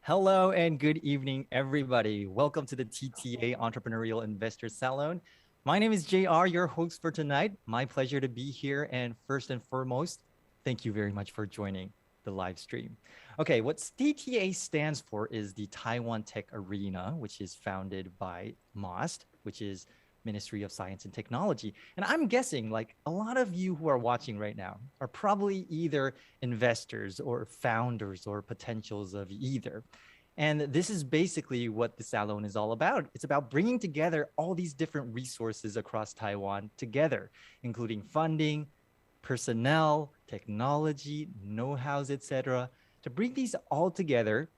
Hello and good evening, everybody. Welcome to the TTA Entrepreneurial Investor Salon. My name is JR, your host for tonight. My pleasure to be here. And first and foremost, thank you very much for joining the live stream. Okay, what TTA stands for is the Taiwan Tech Arena, which is founded by MOST, which is Ministry of Science and Technology. And I'm guessing like a lot of you who are watching right now are probably either investors or founders or potentials of either. And this is basically what the Salon is all about. It's about bringing together all these different resources across Taiwan together, including funding, personnel, technology, know-hows, etc., to bring these all together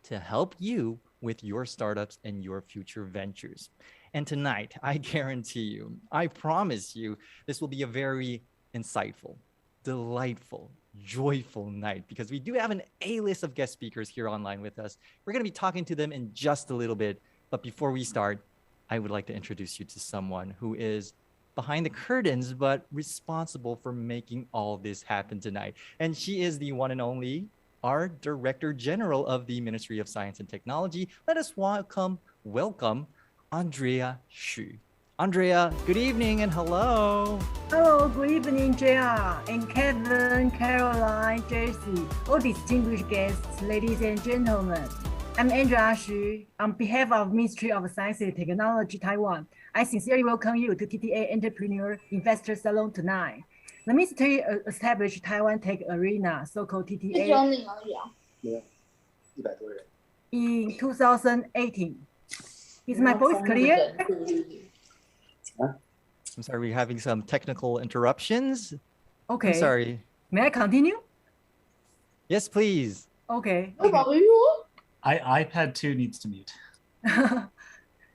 to help you with your startups and your future ventures. And tonight, I guarantee you, I promise you, this will be a very insightful, delightful, joyful night because we do have an A-list of guest speakers here online with us. We're going to be talking to them in just a little bit. But before we start, I would like to introduce you to someone who is behind the curtains, but responsible for making all this happen tonight. And she is the one and only, our Director General of the Ministry of Science and Technology. Let us welcome Andrea Xu. Andrea, good evening and hello. Hello, good evening, JR, and Kevin, Caroline, Jessie, all distinguished guests, ladies and gentlemen. I'm Andrea Xu. On behalf of Ministry of Science and Technology, Taiwan, I sincerely welcome you to TTA Entrepreneurial Investor Salon tonight. The ministry established Taiwan Tech Arena, so-called TTA, in 2018. Is my voice clear? I'm sorry, we're having some technical interruptions. Okay. I'm sorry. May I continue? Yes, please. Okay. iPad 2 needs to mute.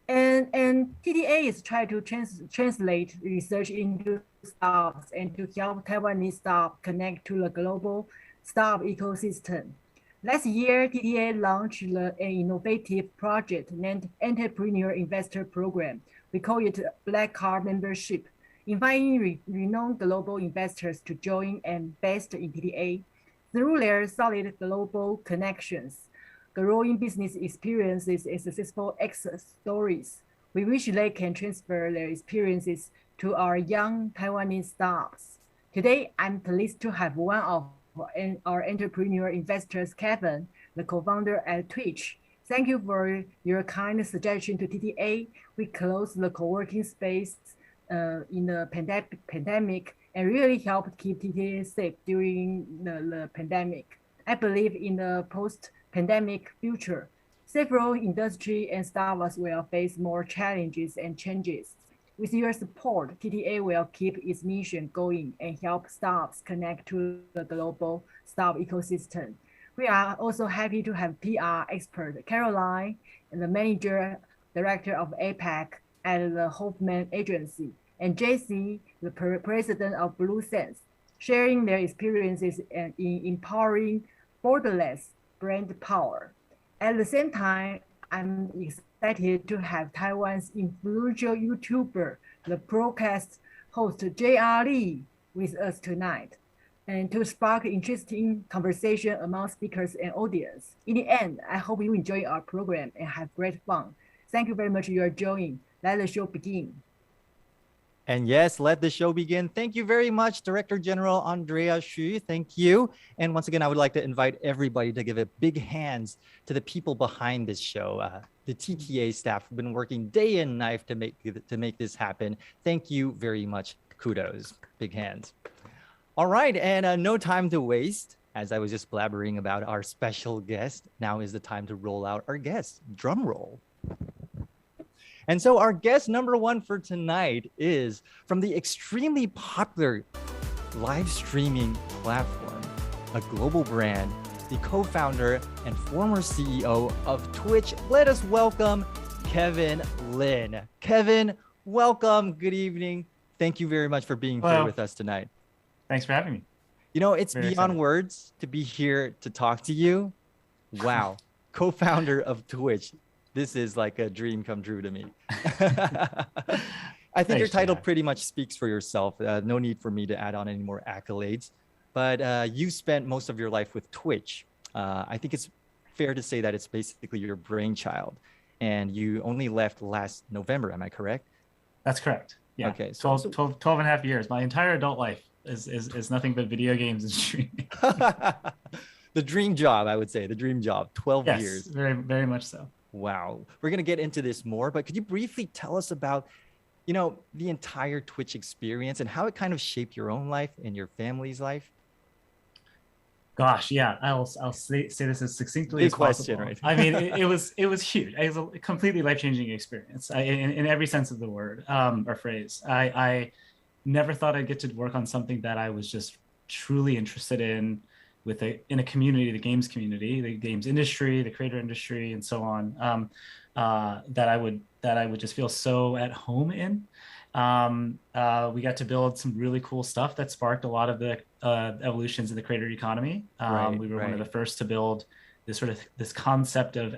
And TTA is trying to translate research into startups and to help Taiwanese startups connect to the global startup ecosystem. Last year, TTA launched an innovative project named Entrepreneurial Investor Program. We call it Black Card Membership, inviting renowned global investors to join and invest in TTA. Through their solid global connections, growing business experiences, and successful exit stories, we wish they can transfer their experiences to our young Taiwanese startups. Today, I'm pleased to have one of our entrepreneur investors, Kevin, the co-founder at Twitch. Thank you for your kind suggestion to TTA. We closed the co-working space in the pandemic and really helped keep TTA safe during the pandemic. I believe in the post-pandemic future. Several industry and startups will face more challenges and changes. With your support, TTA will keep its mission going and help startups connect to the global startup ecosystem. We are also happy to have PR expert Caroline and the manager director of APAC at the Hoffman agency, and Jessie, the president of BluSense, sharing their experiences in empowering Borderless brand power. At the same time, I'm excited to have Taiwan's influential YouTuber, the broadcast host JR Lee, with us tonight, and to spark interesting conversation among speakers and audience. In the end, I hope you enjoy our program and have great fun. Thank you very much for your joining. Let the show begin. And yes, let the show begin. Thank you very much, Director General Andrea Xu. Thank you. And once again, I would like to invite everybody to give a big hands to the people behind this show. The TTA staff have been working day and night to make this happen. Thank you very much. Kudos. Big hands. All right, and no time to waste. As I was just blabbering about our special guest, now is the time to roll out our guest. Drum roll. And so our guest number one for tonight is from the extremely popular live streaming platform, a global brand, the co-founder and former CEO of Twitch. Let us welcome Kevin Lin. Kevin, welcome. Good evening. Thank you very much for being here with us tonight. Thanks for having me. You know, it's Very beyond excited. words to be here to talk to you. Wow. Co-founder of Twitch. This is like a dream come true to me. I think your title pretty much speaks for yourself. No need for me to add on any more accolades. But you spent most of your life with Twitch. I think it's fair to say that it's basically your brainchild, and you only left last November. Am I correct? That's correct. Yeah. Okay. 12 and a half years. My entire adult life is nothing but video games and streaming. The dream job, I would say, the dream job, 12 Yes, years. very, very much so. Wow. We're going to get into this more, but could you briefly tell us about, the entire Twitch experience and how it kind of shaped your own life and your family's life? Gosh, yeah, I'll say this as succinctly Big as possible. question, right? I mean, it was huge. It was a completely life-changing experience in every sense of the word or phrase. I never thought I'd get to work on something that I was just truly interested in in a community, the games community, the games industry, the creator industry, and so on. That I would just feel so at home in. We got to build some really cool stuff that sparked a lot of the evolutions in the creator economy. We were one of the first to build this concept of,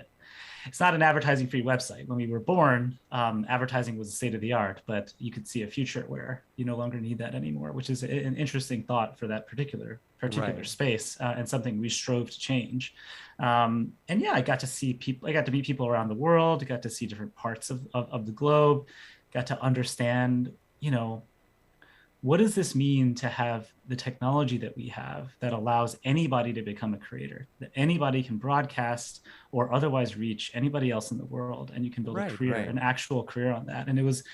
it's not an advertising-free website. When we were born, advertising was the state of the art, but you could see a future where you no longer need that anymore, which is an interesting thought for that particular space, and something we strove to change. And yeah, I got to see people. I got to meet people around the world. I got to see different parts of the globe. Got to understand, what does this mean to have the technology that we have that allows anybody to become a creator, that anybody can broadcast or otherwise reach anybody else in the world, and you can build a career, an actual career on that. And it was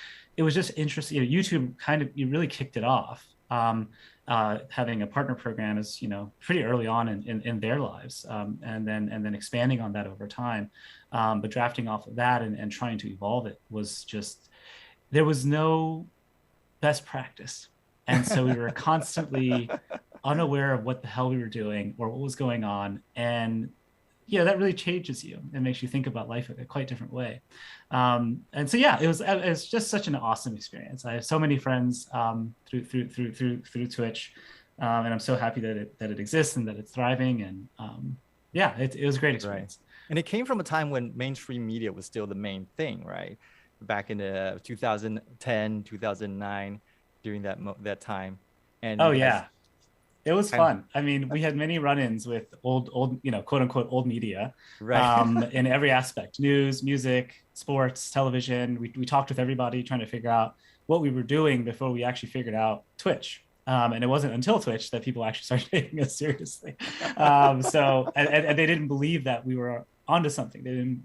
just interesting. YouTube you really kicked it off, having a partner program is, pretty early on in their lives, and then expanding on that over time. But drafting off of that and trying to evolve it was just, there was no best practice. And so we were constantly unaware of what the hell we were doing or what was going on. And yeah, that really changes you and makes you think about life in a quite different way. And so, yeah, it was just such an awesome experience. I have so many friends through Twitch, and I'm so happy that it exists and that it's thriving. And yeah, it was a great experience. Right. And it came from a time when mainstream media was still the main thing, right? Back in 2010, 2009. During that time. And oh yeah, it was fun. I mean, we had many run-ins with old, quote unquote old media, right? In every aspect: news, music, sports, television. We talked with everybody trying to figure out what we were doing before we actually figured out Twitch. And it wasn't until Twitch that people actually started taking us seriously. So and they didn't believe that we were onto something. They didn't.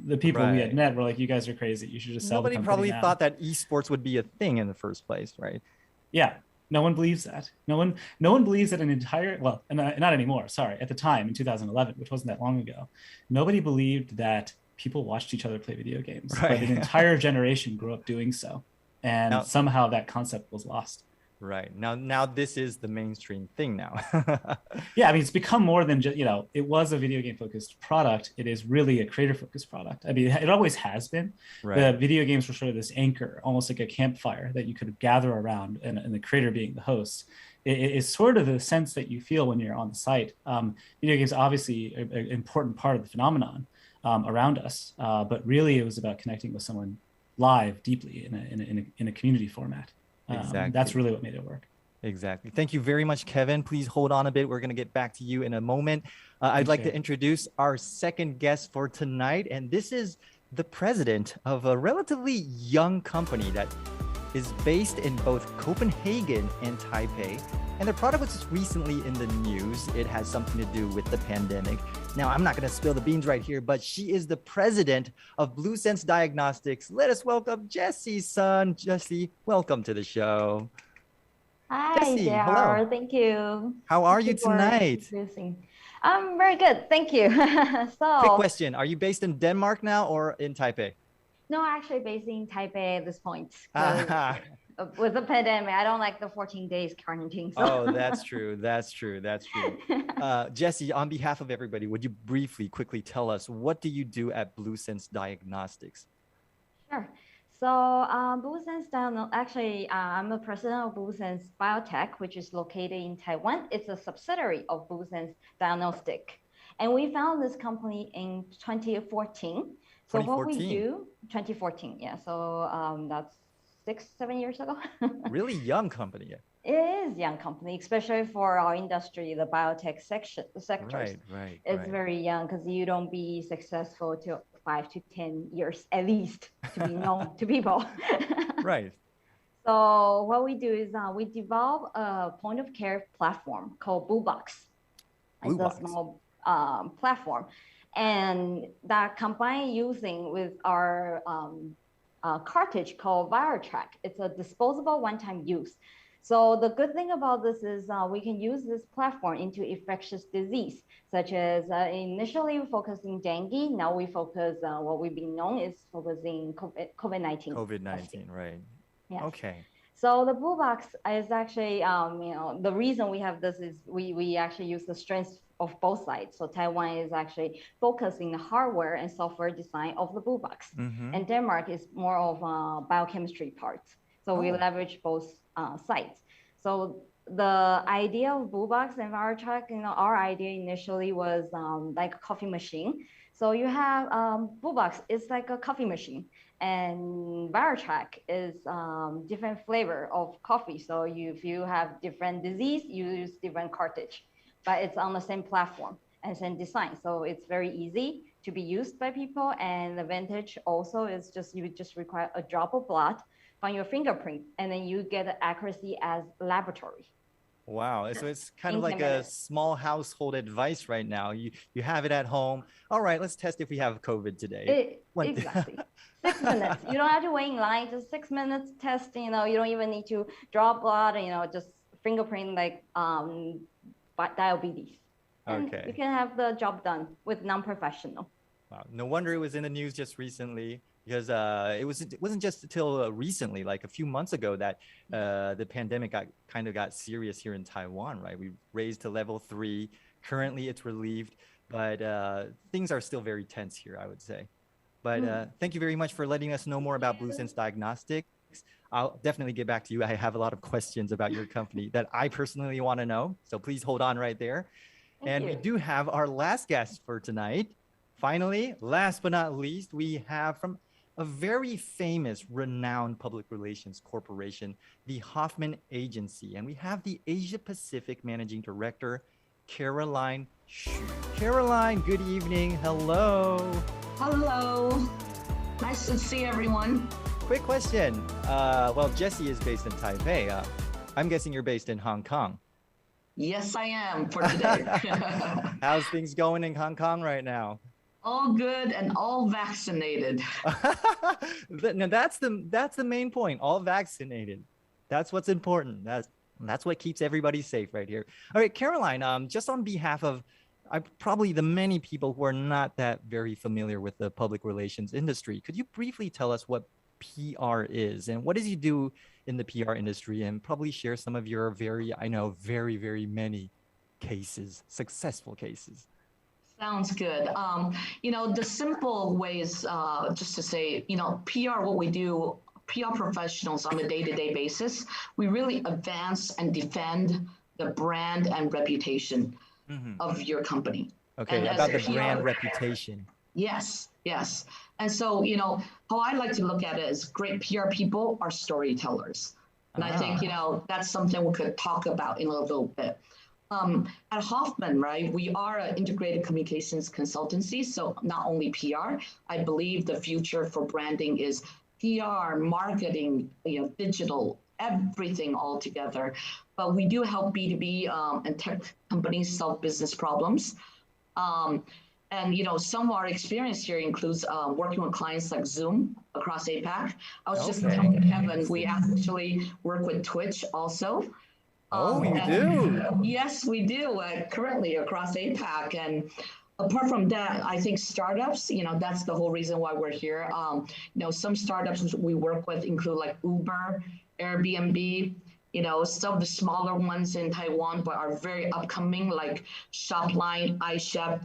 The people we had met were like, "You guys are crazy. You should just sell." Nobody probably thought that esports would be a thing in the first place, right? Yeah, no one believes that. No one believes that an entire, well, not anymore. Sorry, at the time in 2011, which wasn't that long ago, nobody believed that people watched each other play video games. Right. But an entire generation grew up doing so, and somehow that concept was lost. Right. Now this is the mainstream thing now. Yeah, I mean, it's become more than just, it was a video game focused product. It is really a creator focused product. I mean, it always has been. Right. The video games were sort of this anchor, almost like a campfire that you could gather around, and the creator being the host. It is sort of the sense that you feel when you're on the site. Video games obviously an important part of the phenomenon around us, but really it was about connecting with someone live, deeply in a community format. Exactly. That's really what made it work. Exactly. Thank you very much, Kevin. Please hold on a bit. We're going to get back to you in a moment. I'd like to introduce our second guest for tonight. And this is the president of a relatively young company that is based in both Copenhagen and Taipei. And the product was recently in the news. It has something to do with the pandemic. Now, I'm not going to spill the beans right here, but she is the president of BluSense Diagnostics. Let us welcome Jessie's son. Jessie, welcome to the show. Hi, Jessie, JR. hello. Thank you. How are you tonight? I'm very good. Thank you. Quick question. Are you based in Denmark now or in Taipei? No, actually based in Taipei at this point. With the pandemic, I don't like the 14 days quarantine. So. Oh, that's true. That's true. That's true. Jessie, on behalf of everybody, would you quickly tell us, what do you do at BluSense Diagnostics? Sure. So BluSense Diagnostics, actually, I'm the president of BluSense Biotech, which is located in Taiwan. It's a subsidiary of BluSense Diagnostics. And we found this company in 2014. So what we do, 2014, yeah. So that's 6-7 years ago. Really young company. it is young company, especially for our industry, the biotech sectors. Right. It's very young because you don't be successful till 5 to 10 years at least to be known to people. Right. So what we do is we develop a point of care platform called BluBox. It's a small platform, and that combine using with our cartridge called ViroTrack. It's a disposable one-time use. So the good thing about this is we can use this platform into infectious disease, such as initially focusing dengue. Now we focus, what we've been known is focusing COVID-19. COVID-19, right. Yes. Okay. So the BluBox is actually, the reason we have this is we actually use the strengths of both sides. So Taiwan is actually focusing the hardware and software design of the BluBox. And Denmark is more of a biochemistry part. So we leverage both sides. So the idea of BluBox and ViroTrack, our idea initially was like a coffee machine. So you have BluBox, it's like a coffee machine. And ViroTrack is different flavor of coffee. So if you have different disease, you use different cartridge, but it's on the same platform and same design. So it's very easy to be used by people. And the advantage also is you just require a drop of blood on your fingerprint, and then you get the accuracy as laboratory. Wow. So it's kind of like a small household advice right now. You have it at home. All right, let's test if we have COVID today. Exactly. 6 minutes. You don't have to wait in line. Just 6 minutes test. You don't even need to draw blood. Just fingerprint like diabetes. And you can have the job done with non-professional. Wow. No wonder it was in the news just recently, because it wasn't just until recently, like a few months ago, that the pandemic got serious here in Taiwan, right? We raised to level 3. Currently, it's relieved, but things are still very tense here, I would say. But thank you very much for letting us know more about BluSense Diagnostics. I'll definitely get back to you. I have a lot of questions about your company that I personally want to know. So please hold on right there. And we do have our last guest for tonight. Finally, last but not least, we have from a very famous, renowned public relations corporation, the Hoffman Agency. And we have the Asia Pacific Managing Director, Caroline Xu. Caroline, good evening. Hello. Hello. Nice to see everyone. Quick question. Well, Jessie is based in Taipei. I'm guessing you're based in Hong Kong. Yes, I am for today. How's things going in Hong Kong right now? All good and all vaccinated. Now that's the main point. All vaccinated. That's what's important. That's what keeps everybody safe right here. All right, Caroline. Just on behalf of probably the many people who are not that very familiar with the public relations industry, could you briefly tell us what PR is and what does you do in the PR industry, and probably share some of your very many cases, successful cases? Sounds good. The simple way is just to say, PR, what we do, PR professionals on a day-to-day basis, we really advance and defend the brand and reputation of your company. Okay, and about the brand reputation. Yes. And so, how I like to look at it is great PR people are storytellers. And I think, that's something we could talk about in a little bit. At Hoffman, right, we are an integrated communications consultancy. So not only PR, I believe the future for branding is PR, marketing, digital, everything all together. But we do help B2B and tech companies solve business problems. And some of our experience here includes working with clients like Zoom across APAC. I was just telling Kevin, we actually work with Twitch also. Oh, you do? Yes, we do currently across APAC. And apart from that, I think startups, that's the whole reason why we're here. Some startups we work with include like Uber, Airbnb, some of the smaller ones in Taiwan, but are very upcoming, like Shopline, iChef,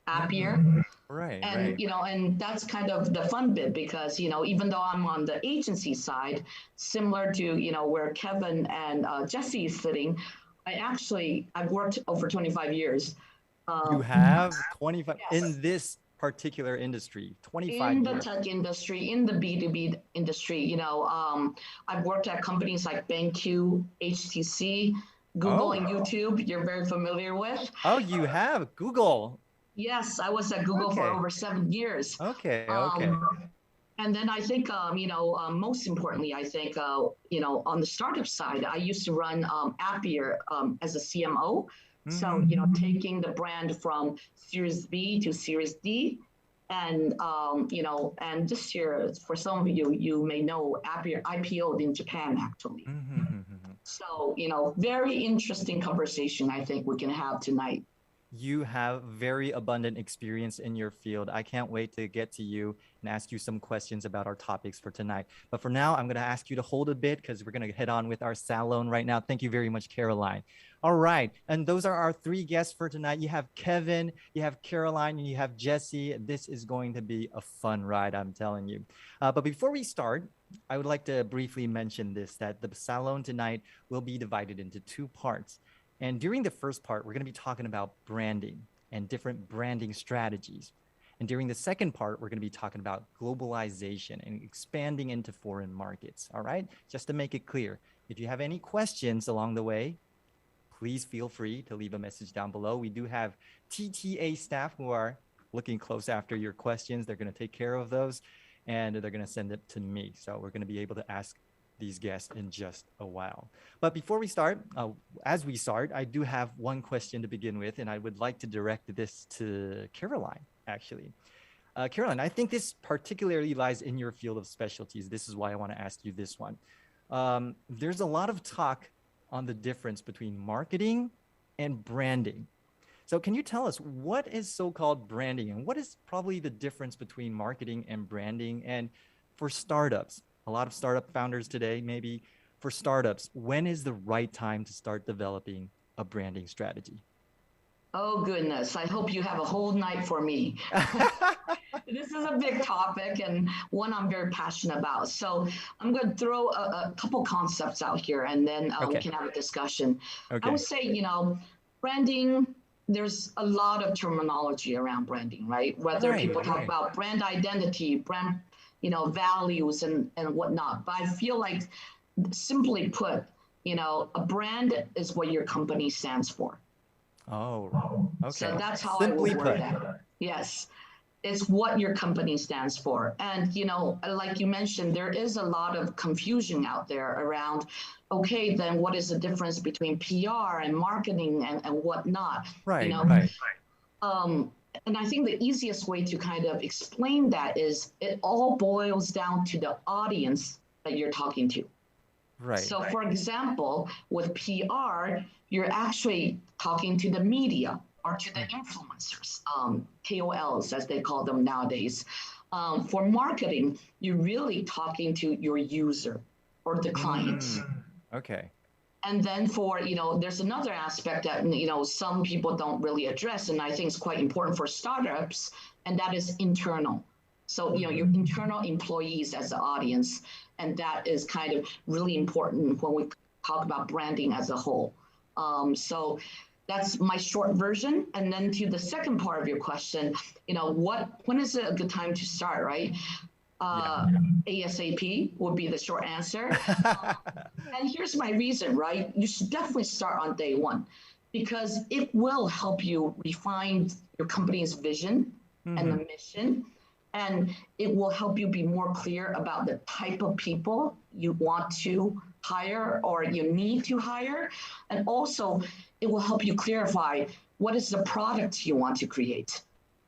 Appier. Right. And that's kind of the fun bit because, even though I'm on the agency side, similar to, where Kevin and Jessie is sitting, I've worked over 25 years. You have 25 yes. in this particular industry? 25 in the years. tech industry, in the B2B industry, I've worked at companies like BenQ, HTC, Google, and YouTube. You're very familiar with. Oh, you have Google. Yes, I was at Google for over 7 years. Okay. And then I think, most importantly, I think, on the startup side, I used to run Appier as a CMO. So, taking the brand from Series B to Series D. And, and this year, for some of you, you may know Appier IPO'd in Japan, actually. So, very interesting conversation I think we can have tonight. You have very abundant experience in your field. I can't wait to get to you and ask you some questions about our topics for tonight. But for now, I'm going to ask you to hold a bit because we're going to head on with our Salon right now. Thank you very much, Caroline. All right. And those are our 3 guests for tonight. You have Kevin, you have Caroline, and you have Jessie. This is going to be a fun ride, I'm telling you. But before we start, I would like to briefly mention this, that the Salon tonight will be divided into 2 parts. And during the first part, we're going to be talking about branding and different branding strategies. And during the second part, we're going to be talking about globalization and expanding into foreign markets. All right. Just to make it clear, if you have any questions along the way, please feel free to leave a message down below. We do have TTA staff who are looking close after your questions. They're going to take care of those and they're going to send it to me. So we're going to be able to ask these guests in just a while. But before we start, as we start, I do have one question to begin with, and I would like to direct this to Caroline, actually. Caroline, I think this particularly lies in your field of specialties. This is why I want to ask you this one. There's a lot of talk on the difference between marketing and branding. So can you tell us what is so-called branding and what is probably the difference between marketing and branding? And for startups, a lot of startup founders today, maybe for startups, when is the right time to start developing a branding strategy? Oh, goodness. I hope you have a whole night for me. This is a big topic and one I'm very passionate about. So I'm going to throw a couple concepts out here and then we can have a discussion. I would say, branding, there's a lot of terminology around branding, right? Whether people talk about brand identity, brand values and whatnot. But I feel like, simply put, a brand is what your company stands for. Oh, okay. So that's how I would word that. Yes, it's what your company stands for. And, like you mentioned, there is a lot of confusion out there around, okay, then what is the difference between PR and marketing and whatnot? Right. And I think the easiest way to kind of explain that is it all boils down to the audience that you're talking to. Right. So for example, with PR, you're actually talking to the media or to the influencers, KOLs, as they call them nowadays. For marketing, you're really talking to your user or the clients. Okay. And then for, there's another aspect that, some people don't really address, and I think it's quite important for startups, and that is internal. So, your internal employees as the audience, and that is kind of really important when we talk about branding as a whole. So that's my short version. And then to the second part of your question, when is it a good time to start, right? ASAP would be the short answer. And here's my reason, right? You should definitely start on day one because it will help you refine your company's vision and the mission. And it will help you be more clear about the type of people you want to hire or you need to hire. And also, it will help you clarify what is the product you want to create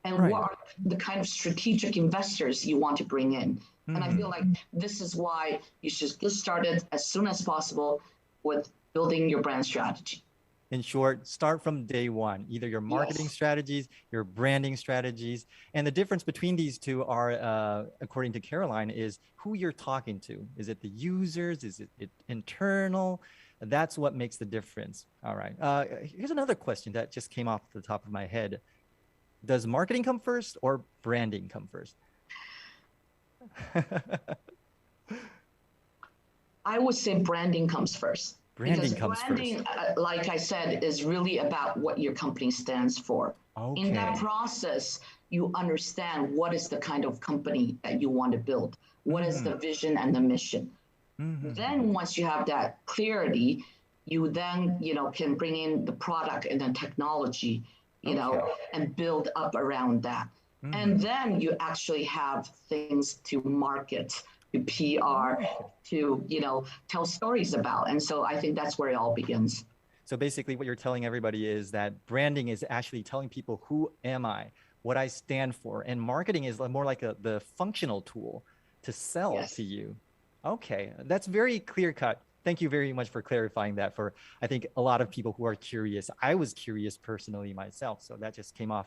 and what are the kind of strategic investors you want to bring in. And I feel like this is why you should get started as soon as possible with building your brand strategy. In short, start from day one, either your marketing strategies, your branding strategies. And the difference between these two are, according to Caroline, is who you're talking to. Is it the users? Is it internal? That's what makes the difference. All right. Here's another question that just came off the top of my head. Does marketing come first or branding come first? I would say branding comes first. Branding comes branding, first. Like I said, is really about what your company stands for. Okay. In that process, you understand what is the kind of company that you want to build, what is the vision and the mission. Then once you have that clarity, you then, can bring in the product and the technology, and build up around that. And then you actually have things to market, to PR, to, tell stories about. And so I think that's where it all begins. So basically what you're telling everybody is that branding is actually telling people, who am I, what I stand for, and marketing is more like the functional tool to sell to you. Okay, that's very clear cut. Thank you very much for clarifying that for, I think, a lot of people who are curious. I was curious personally myself, so that just came off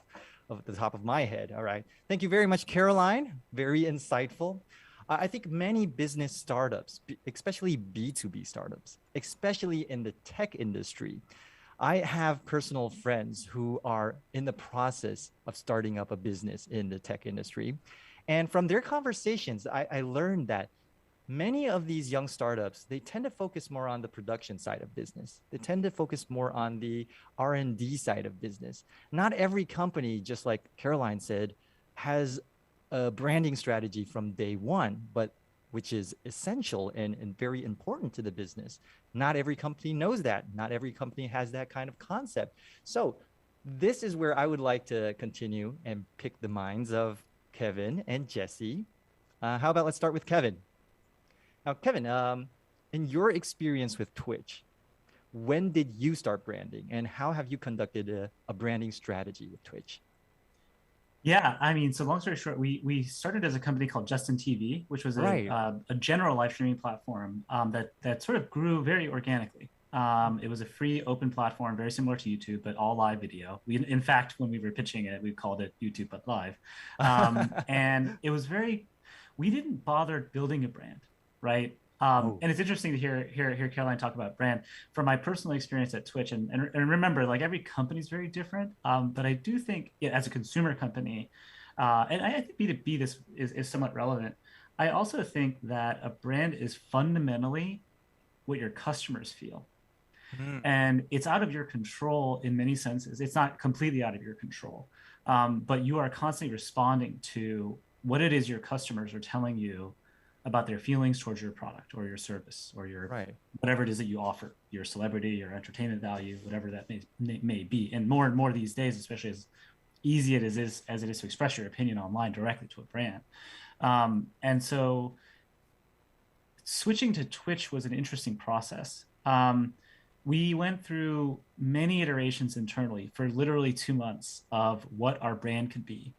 of the top of my head. All right. Thank you very much, Caroline. Very insightful. I think many business startups, especially B2B startups, especially in the tech industry, I have personal friends who are in the process of starting up a business in the tech industry. And from their conversations, I learned that many of these young startups, they tend to focus more on the production side of business. They tend to focus more on the R&D side of business. Not every company, just like Caroline said, has a branding strategy from day one, but which is essential and very important to the business. Not every company knows that. Not every company has that kind of concept. So this is where I would like to continue and pick the minds of Kevin and Jessie. How about let's start with Kevin. Now, Kevin, in your experience with Twitch, when did you start branding and how have you conducted a branding strategy with Twitch? Yeah, I mean, so long story short, we started as a company called Justin TV, which was a general live streaming platform that sort of grew very organically. It was a free open platform, very similar to YouTube, but all live video. In fact, when we were pitching it, we called it YouTube but live. And it was we didn't bother building a brand, right? And it's interesting to hear Caroline talk about brand. From my personal experience at Twitch, and remember, like every company is very different, but I do think as a consumer company, and I think B2B this is somewhat relevant, I also think that a brand is fundamentally what your customers feel. And it's out of your control in many senses. It's not completely out of your control, but you are constantly responding to what it is your customers are telling you about their feelings towards your product or your service or your whatever it is that you offer, your celebrity, your entertainment value, whatever that may be. And more these days, especially as easy as it is to express your opinion online directly to a brand. And so switching to Twitch was an interesting process. We went through many iterations internally for literally 2 months of what our brand could be.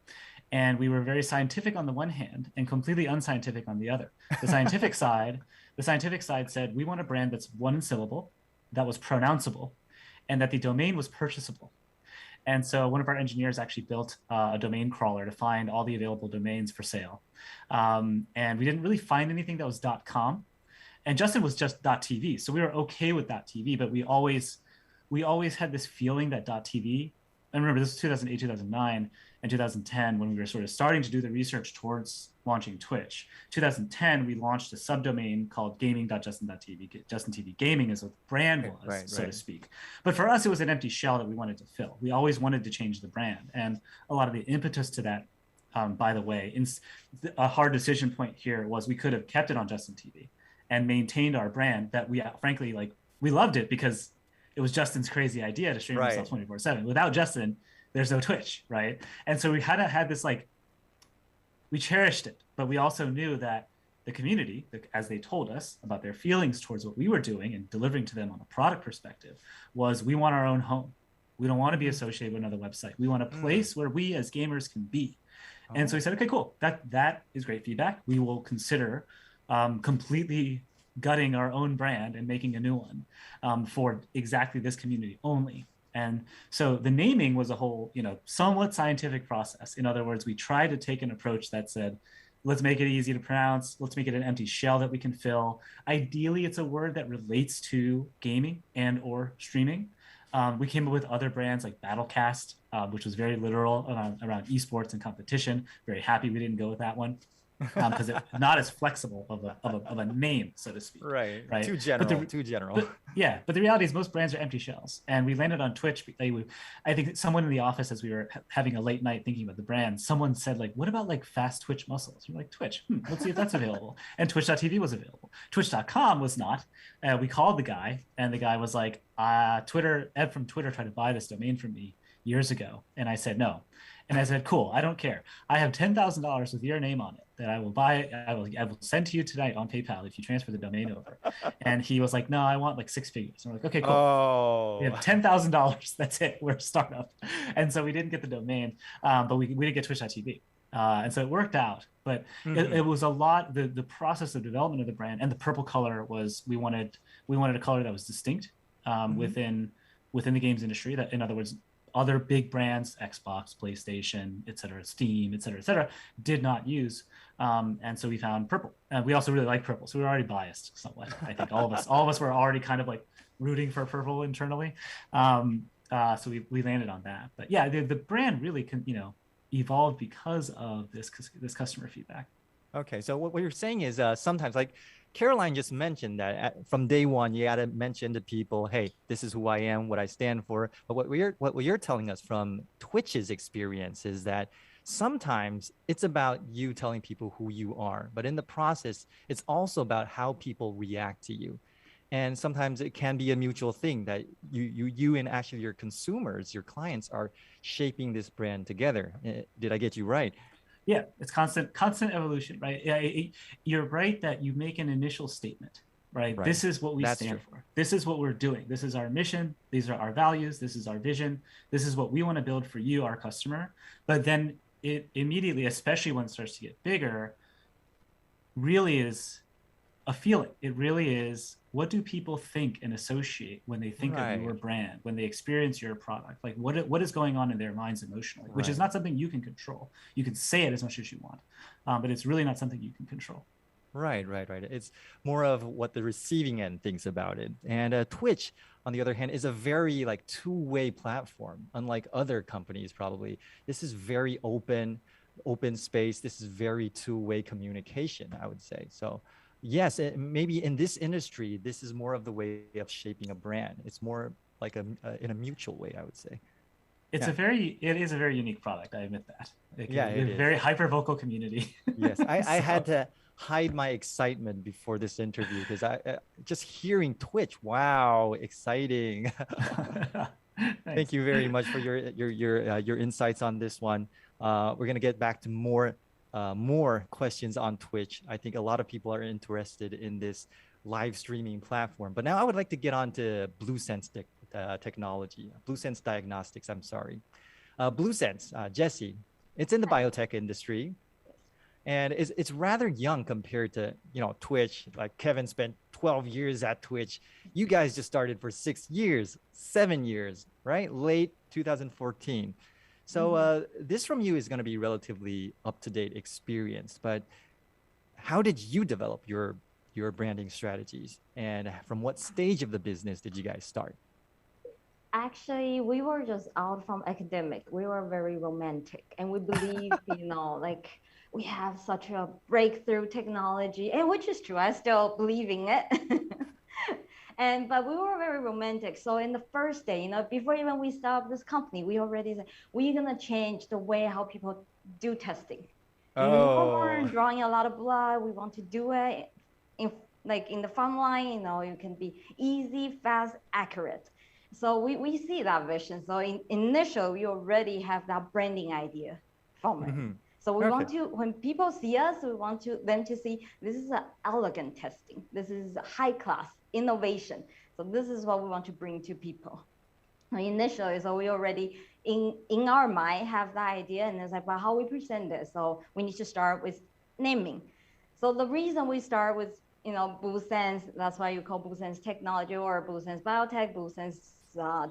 And we were very scientific on the one hand and completely unscientific on the other. The scientific side said, we want a brand that's one syllable, that was pronounceable, and that the domain was purchasable. And so one of our engineers actually built a domain crawler to find all the available domains for sale. And we didn't really find anything that was .com. And Justin was just .tv. So we were okay with .tv, but we always had this feeling that .tv, and remember, this was 2008, 2009, and 2010 when we were sort of starting to do the research towards launching Twitch. 2010, we launched a subdomain called gaming.justin.tv. Justin TV Gaming is what the brand was, so to speak. But for us, it was an empty shell that we wanted to fill. We always wanted to change the brand. And a lot of the impetus to that, by the way, a hard decision point here was we could have kept it on Justin TV and maintained our brand that we, frankly, we loved it because it was Justin's crazy idea to stream himself 24/7. Without Justin, there's no Twitch, right? And so we kind of had this we cherished it, but we also knew that the community, as they told us about their feelings towards what we were doing and delivering to them on a product perspective, was we want our own home. We don't want to be associated with another website. We want a place where we as gamers can be. And so we said, okay, cool. That is great feedback. We will consider completely gutting our own brand and making a new one for exactly this community only. And so the naming was a whole, somewhat scientific process. In other words, we tried to take an approach that said, let's make it easy to pronounce. Let's make it an empty shell that we can fill. Ideally, it's a word that relates to gaming and or streaming. We came up with other brands like Battlecast, which was very literal around esports and competition. Very happy we didn't go with that one. because it's not as flexible of a name, so to speak. Right. Right. Too general. Too general. But the reality is most brands are empty shells. And we landed on Twitch. I think someone in the office, as we were having a late night thinking about the brand, someone said, like, what about like fast Twitch muscles? We're like, Twitch, let's see if that's available. And Twitch.tv was available. Twitch.com was not. We called the guy, and the guy was like, Ed from Twitter tried to buy this domain from me years ago. And I said, no. And I said, cool, I don't care. I have $10,000 with your name on it that I will buy. I will send to you tonight on PayPal if you transfer the domain over. And he was like, no, I want like 6 figures. And we're like, okay, cool. Oh. We have $10,000. That's it. We're a startup. And so we didn't get the domain, but we did get Twitch.tv. And so it worked out. But it was a lot, the process of development of the brand, and the purple color was, we wanted a color that was distinct within the games industry. That, in other words, other big brands, Xbox, PlayStation, et cetera, Steam, et cetera, did not use. And so we found purple. We also really like purple. So we were already biased somewhat. I think all of us were already kind of like rooting for purple internally. So we landed on that. But yeah, the brand really evolved because of this customer feedback. Okay, so what you're saying is sometimes, like Caroline just mentioned, that from day one you got to mention to people, hey, this is who I am, what I stand for. But what you're telling us from Twitch's experience is that sometimes it's about you telling people who you are, but in the process, it's also about how people react to you. And sometimes it can be a mutual thing that you and actually your consumers, your clients, are shaping this brand together. Did I get you right? Yeah, it's constant evolution, right? You're right that you make an initial statement, right? This is what we stand for. This is what we're doing. This is our mission. These are our values. This is our vision. This is what we want to build for you, our customer. But then it immediately, especially when it starts to get bigger, really is a feeling. It really is, what do people think and associate when they think of your brand, when they experience your product? Like what is going on in their minds emotionally, which is not something you can control. You can say it as much as you want, but it's really not something you can control. Right. It's more of what the receiving end thinks about it. And Twitch, on the other hand, is a very like two-way platform, unlike other companies probably. This is very open space. This is very two-way communication, I would say. So yes, maybe in this industry, this is more of the way of shaping a brand. It's more like in a mutual way, I would say. It is a very unique product. I admit that. It is a very hyper-vocal community. Yes, I had to hide my excitement before this interview because I just hearing Twitch. Wow, exciting! Thank you very much for your insights on this one. We're gonna get back to more questions on Twitch. I think a lot of people are interested in this live streaming platform. But now I would like to get on to BluSense technology, BluSense Diagnostics, I'm sorry. BluSense, Jessie, it's in the biotech industry. And it's rather young compared to, Twitch. Like Kevin spent 12 years at Twitch. You guys just started for 6 years, 7 years, right? Late 2014. So this from you is going to be relatively up-to-date experience, but how did you develop your branding strategies, and from what stage of the business did you guys start? Actually, we were just out from academic. We were very romantic, and we believe, like we have such a breakthrough technology, and which is true. I still believe in it. But we were very romantic. So in the first day, before even we start up this company, we already said, we're going to change the way how people do testing. We're drawing a lot of blood. We want to do it in the front line, you can be easy, fast, accurate. So we see that vision. So initially, we already have that branding idea from it. Mm-hmm. So we want to, when people see us, we want them to see this is an elegant testing. This is high class innovation. So this is what we want to bring to people. Initially, so we already in our mind have that idea, and it's like, well, how we present this. So we need to start with naming. So the reason we start with BluSense, that's why you call BluSense technology or BluSense biotech, BluSense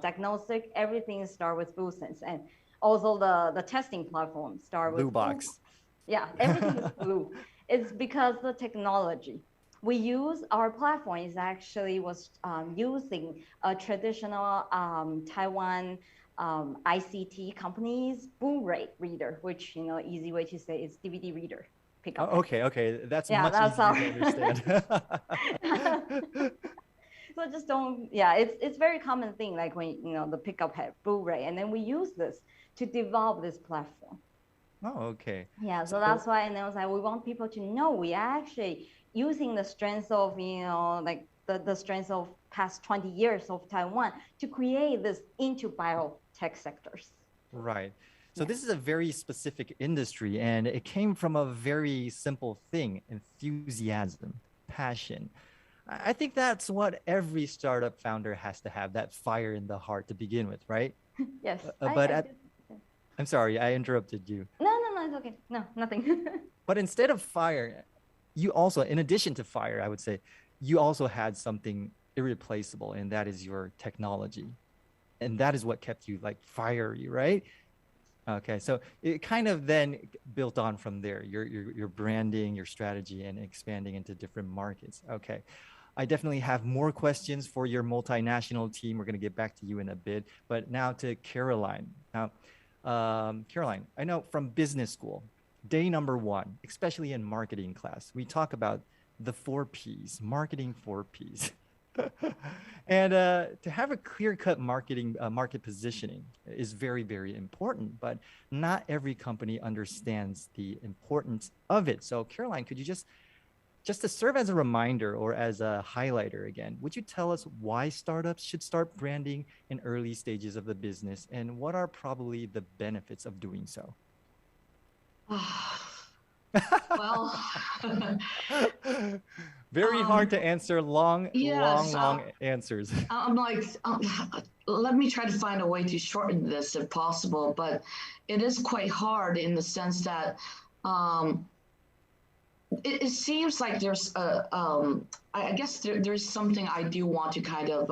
diagnostic. Everything start with BluSense, and also the testing platform start with blue box. Yeah, everything is blue. It's because the technology we use, our platform is actually was using a traditional Taiwan ICT company's Blu-ray reader, which easy way to say is DVD reader. pickup. Okay. That's Yeah, much that's easier to understand. So just don't, yeah, it's very common thing, like when, you know, the pickup had Blu-ray, and then we use this to develop this platform. Oh, okay. Yeah, so that's why, and I was like, we want people to know we are actually using the strengths of, you know, like the strengths of past 20 years of Taiwan to create this into biotech sectors. Right. So Yeah. this is a very specific industry, and it came from a very simple thing: enthusiasm, passion. I think that's what every startup founder has to have, that fire in the heart to begin with, right? Yes. But I'm sorry, I interrupted you. No, it's okay. No, nothing. But instead of fire, you also, in addition to fire, I would say, you also had something irreplaceable, and that is your technology. And that is what kept you like fiery, right? Okay, so it kind of then built on from there, your branding, your strategy, and expanding into different markets. Okay, I definitely have more questions for your multinational team. We're going to get back to you in a bit, but now to Caroline. Now, Caroline, I know from business school, day number one, especially in marketing class, we talk about the 4 Ps, marketing 4 Ps. And to have a clear-cut market positioning is very, very important, but not every company understands the importance of it. So Caroline, could you just to serve as a reminder or as a highlighter again, would you tell us why startups should start branding in early stages of the business, and what are probably the benefits of doing so? Well, very hard to answer long answers. I'm like, let me try to find a way to shorten this if possible, but it is quite hard in the sense that it seems like there's I guess there's something I do want to kind of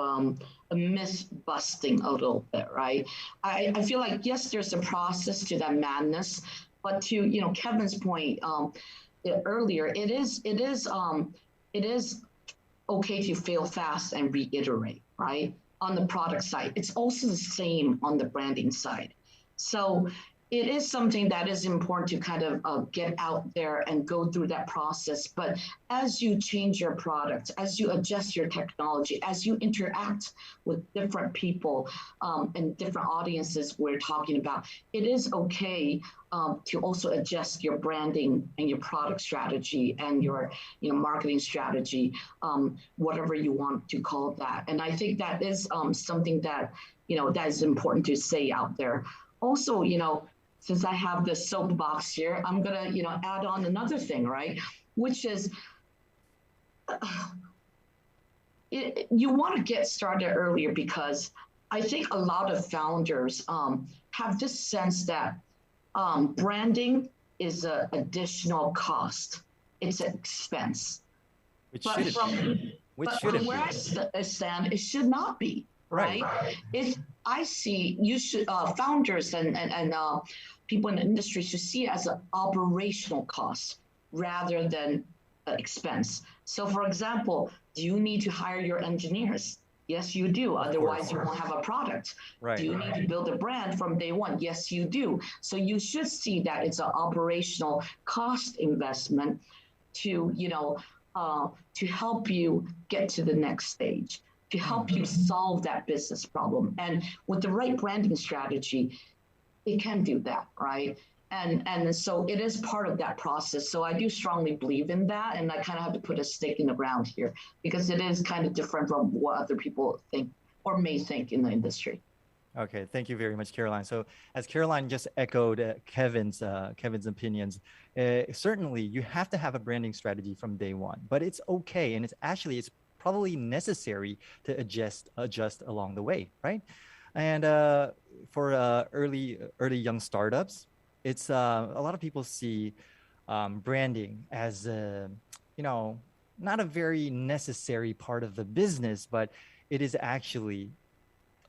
a myth busting a little bit, right? I feel like, yes, there's a process to that madness, but to, you know, Kevin's point earlier, it is okay to fail fast and reiterate, right? On the product side, it's also the same on the branding side. So it is something that is important to kind of get out there and go through that process. But as you change your product, as you adjust your technology, as you interact with different people and different audiences we're talking about, it is okay to also adjust your branding and your product strategy and your marketing strategy, whatever you want to call that. And I think that is something that, that is important to say out there. Also, since I have this soapbox here, I'm gonna, add on another thing, right? Which is, you want to get started earlier, because I think a lot of founders have this sense that branding is an additional cost. It's an expense. But from where I stand, it should not be, right? If I see, you should, founders and people in the industry should see it as an operational cost rather than an expense. So for example, do you need to hire your engineers? Yes, you do. Otherwise, you won't have a product. Do you need to build a brand from day one? Yes, you do. So you should see that it's an operational cost investment to, to help you get to the next stage, to help you solve that business problem. And with the right branding strategy, it can do that, right? And so it is part of that process. So I do strongly believe in that. And I kind of have to put a stake in the ground here, because it is kind of different from what other people think or may think in the industry. Okay, thank you very much, Caroline. So as Caroline just echoed Kevin's opinions, certainly you have to have a branding strategy from day one, but it's okay. And it's probably necessary to adjust along the way, right? And for early young startups, it's a lot of people see branding as not a very necessary part of the business, but it is actually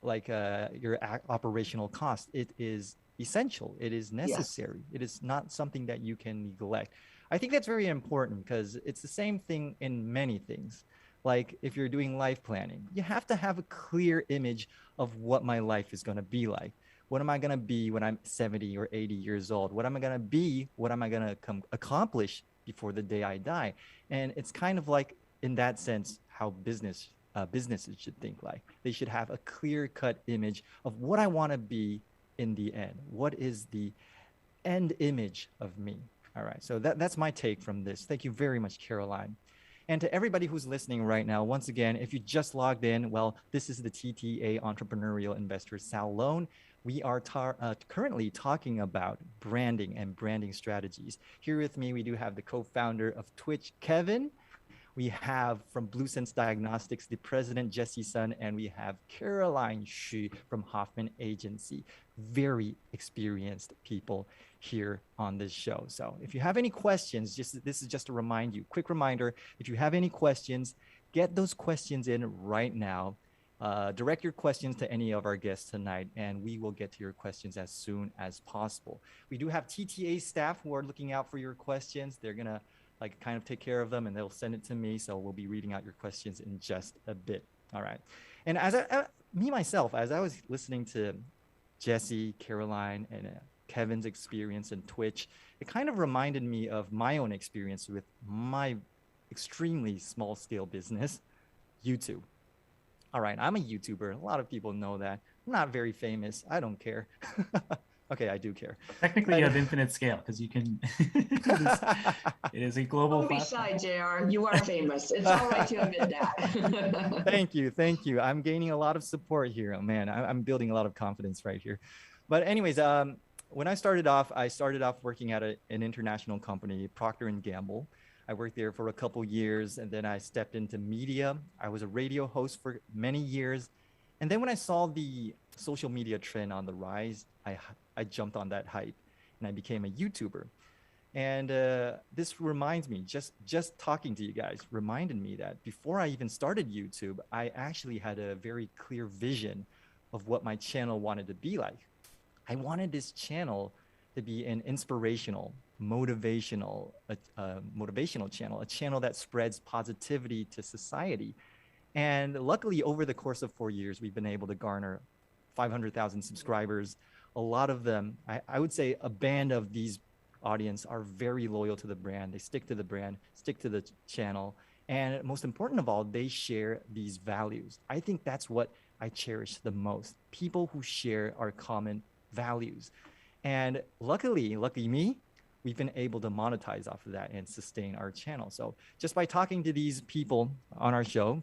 like your operational cost. It is essential. It is necessary. Yes. It is not something that you can neglect. I think that's very important, because it's the same thing in many things. Like if you're doing life planning, you have to have a clear image of what my life is going to be like. What am I going to be when I'm 70 or 80 years old? What am I going to be? What am I going to accomplish before the day I die? And it's kind of like, in that sense, how businesses should think like. They should have a clear-cut image of what I want to be in the end. What is the end image of me? All right, so that's my take from this. Thank you very much, Caroline. And to everybody who's listening right now, once again, if you just logged in, well, this is the TTA Entrepreneurial Investor Salon. We are currently talking about branding and branding strategies. Here with me, we do have the co-founder of Twitch, Kevin. We have from BluSense Diagnostics, the president, Jessie Sun, and we have Caroline Xu from Hoffman Agency. Very experienced people here on this show. So if you have any questions, this is just to remind you, quick reminder, if you have any questions, get those questions in right now. Direct your questions to any of our guests tonight, and we will get to your questions as soon as possible. We do have TTA staff who are looking out for your questions. They're gonna kind of take care of them, and they'll send it to me. So we'll be reading out your questions in just a bit. All right. And as I was listening to Jessie, Caroline, and Kevin's experience in Twitch, it kind of reminded me of my own experience with my extremely small scale business, YouTube. All right, I'm a YouTuber. A lot of people know that. I'm not very famous. I don't care. Okay, I do care. Technically, you have infinite scale because you can. It is a global. Don't be shy, JR. You are famous. It's all right to admit that. Thank you. I'm gaining a lot of support here. Oh, man, I'm building a lot of confidence right here. But anyways, when I started off working at an international company, Procter & Gamble. I worked there for a couple years, and then I stepped into media. I was a radio host for many years. And then when I saw the social media trend on the rise, I jumped on that hype and I became a YouTuber. And this reminds me, just talking to you guys reminded me that before I even started YouTube, I actually had a very clear vision of what my channel wanted to be like. I wanted this channel to be an inspirational, motivational channel, a channel that spreads positivity to society. And luckily, over the course of 4 years, we've been able to garner 500,000 subscribers. A lot of them, I would say a band of these audience are very loyal to the brand. They stick to the brand, stick to the channel. And most important of all, they share these values. I think that's what I cherish the most. People who share our common values. And lucky me, we've been able to monetize off of that and sustain our channel. So just by talking to these people on our show,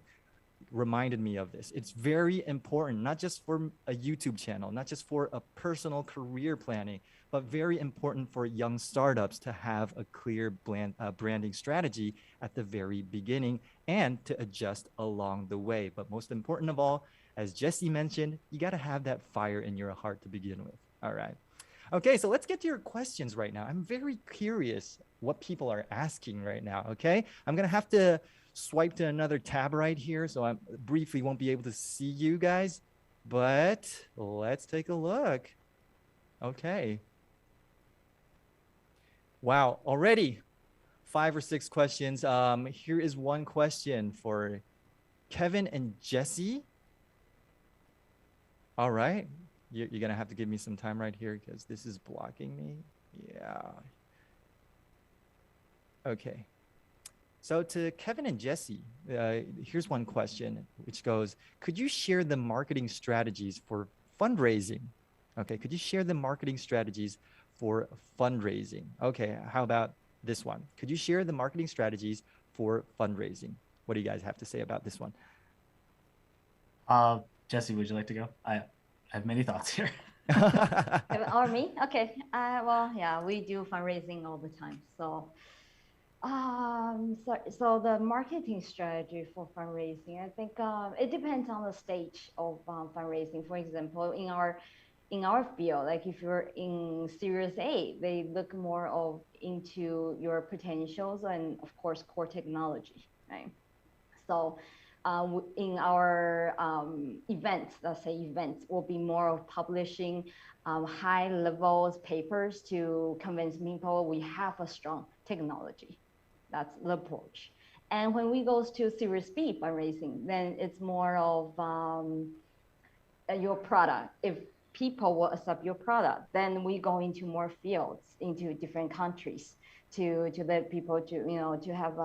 reminded me of this. It's very important, not just for a YouTube channel, not just for a personal career planning, but very important for young startups to have a clear branding strategy at the very beginning and to adjust along the way. But most important of all, as Jessie mentioned, you got to have that fire in your heart to begin with. All right. Okay, so let's get to your questions right now. I'm very curious what people are asking right now, okay? I'm going to have to swipe to another tab right here, so I briefly won't be able to see you guys, but let's take a look. Okay. Wow, already 5 or 6 questions. Here is one question for Kevin and Jessie. All right. You're going to have to give me some time right here because this is blocking me. Yeah. Okay. So to Kevin and Jessie, here's one question, which goes, could you share the marketing strategies for fundraising? Okay, could you share the marketing strategies for fundraising? Okay, how about this one? Could you share the marketing strategies for fundraising? What do you guys have to say about this one? Jessie, would you like to go? I have many thoughts here. Or me? Okay. Well, yeah, we do fundraising all the time. So the marketing strategy for fundraising, I think it depends on the stage of fundraising. For example, in our field, like if you're in Series A, they look more into your potentials and of course core technology, right? So in our events, let's say events, will be more of publishing high levels papers to convince people we have a strong technology. That's the approach. And when we go to Series B fundraising, then it's more of your product. If people will accept your product, then we go into more fields, into different countries to let people to, you know, to have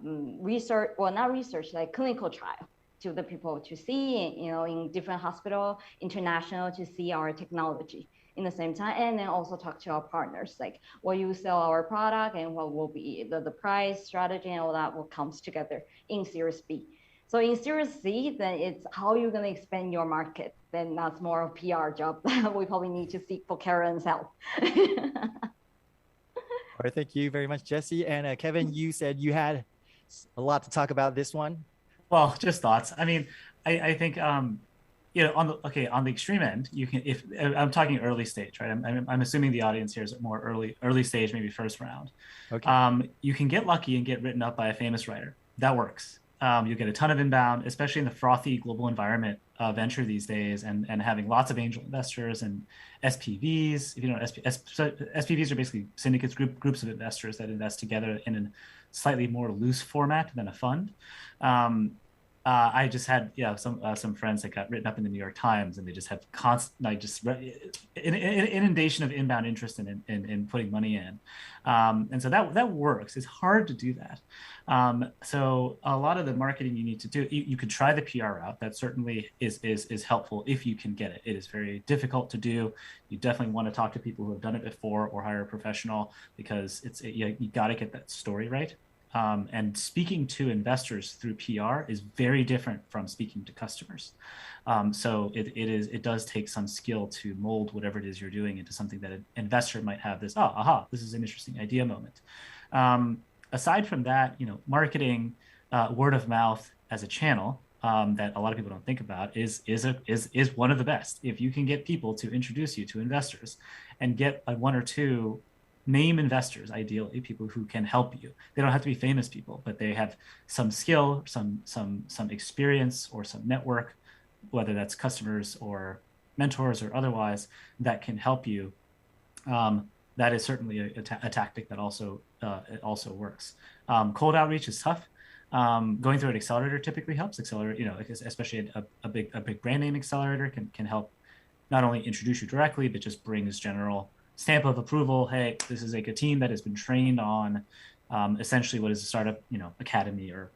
research, well, not research, like clinical trial to the people to see, you know, in different hospital, international, to see our technology in the same time, and then also talk to our partners, like will you sell our product and what will be the price, strategy, and all that will comes together in Series B. So in Series C, then it's how you're going to expand your market. Then that's more of a PR job that we probably need to seek for Karen's help. All right, thank you very much, Jessie. And Kevin, you said you had a lot to talk about this one. Well, just thoughts. I mean, I think you know, on the extreme end, you can, if I'm talking early stage, right? I'm assuming the audience here is more early stage, maybe first round. Okay. You can get lucky and get written up by a famous writer. That works. You get a ton of inbound, especially in the frothy global environment venture these days, and having lots of angel investors and SPVs. If you know, SPVs are basically syndicates, groups of investors that invest together in a slightly more loose format than a fund. I just had some friends that got written up in the New York Times, and they just have constant, like, just an inundation of inbound interest in putting money in, and so that works. It's hard to do that. So a lot of the marketing you need to do, you could try the PR route. That certainly is helpful if you can get it. It is very difficult to do. You definitely want to talk to people who have done it before, or hire a professional, because you got to get that story right. And speaking to investors through PR is very different from speaking to customers. So it does take some skill to mold whatever it is you're doing into something that an investor might have this, this is an interesting idea moment. Aside from that, you know, marketing, word of mouth as a channel that a lot of people don't think about is one of the best. If you can get people to introduce you to investors and get one or two name investors, ideally people who can help you. They don't have to be famous people, but they have some skill, some experience, or some network, whether that's customers or mentors or otherwise, that can help you. That is certainly a tactic that also works. Cold outreach is tough. Going through an accelerator typically helps. Accelerator, you know, especially a big brand name accelerator can help not only introduce you directly, but just brings general stamp of approval. Hey, this is like a team that has been trained on essentially what is a startup, you know, academy or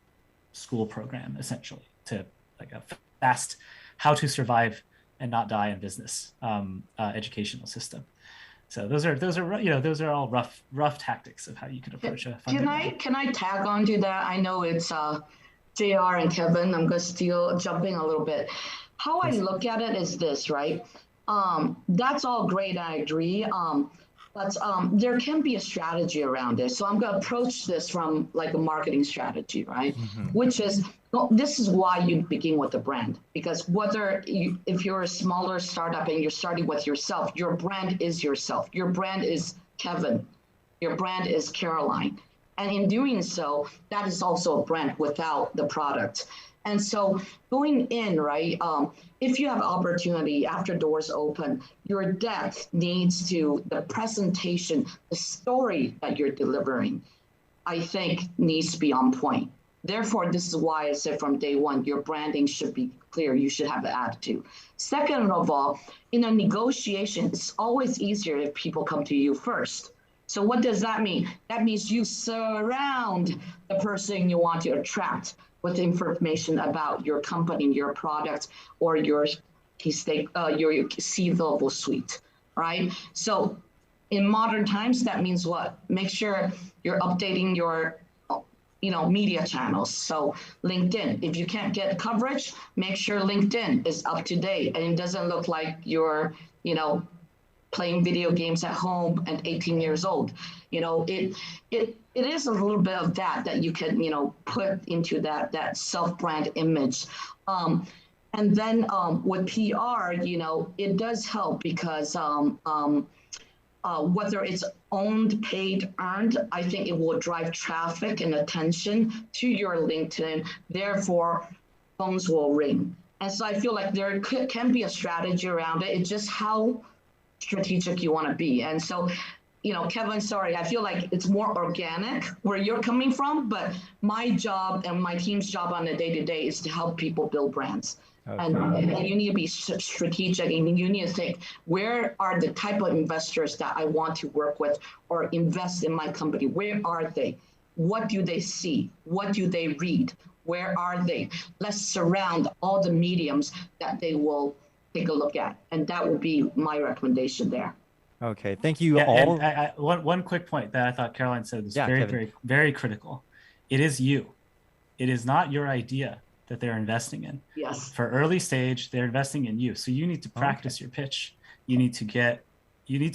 school program, essentially, to like a fast how to survive and not die in business educational system. So those are all rough tactics of how you can approach a funding. Can I tag on to that? I know it's JR and Kevin. I'm gonna still jump in a little bit. How I look at it is this, right? That's all great, I agree. But there can be a strategy around it. So I'm going to approach this from like a marketing strategy, right? Mm-hmm. Which is, this is why you begin with the brand. Because if you're a smaller startup and you're starting with yourself, your brand is yourself. Your brand is Kevin. Your brand is Caroline. And in doing so, that is also a brand without the product. And so going in, right, if you have opportunity after doors open, your depth needs to, the presentation, the story that you're delivering, I think needs to be on point. Therefore, this is why I said from day one, your branding should be clear. You should have an attitude. Second of all, in a negotiation, it's always easier if people come to you first. So what does that mean? That means you surround the person you want to attract with information about your company, your product, or your C-level suite, right? So in modern times, that means what? Make sure you're updating your media channels. So LinkedIn, if you can't get coverage, make sure LinkedIn is up to date and it doesn't look like you're, playing video games at home at 18 years old. It is a little bit of that you can, put into that self-brand image. And then with PR, it does help because whether it's owned, paid, earned, I think it will drive traffic and attention to your LinkedIn. Therefore, phones will ring. And so I feel like there can be a strategy around it. It's just how strategic you want to be. And so, Kevin, sorry, I feel like it's more organic where you're coming from, but my job and my team's job on a day-to-day is to help people build brands. And you need to be strategic, and you need to think, where are the type of investors that I want to work with or invest in my company? Where are they? What do they see? What do they read? Where are they? Let's surround all the mediums that they will take a look at. And that would be my recommendation there. Okay, thank you all. And one quick point that I thought Caroline said was Kevin. very, very critical. It is you. It is not your idea that they're investing in. Yes. For early stage, they're investing in you. So you need to practice your pitch. You need to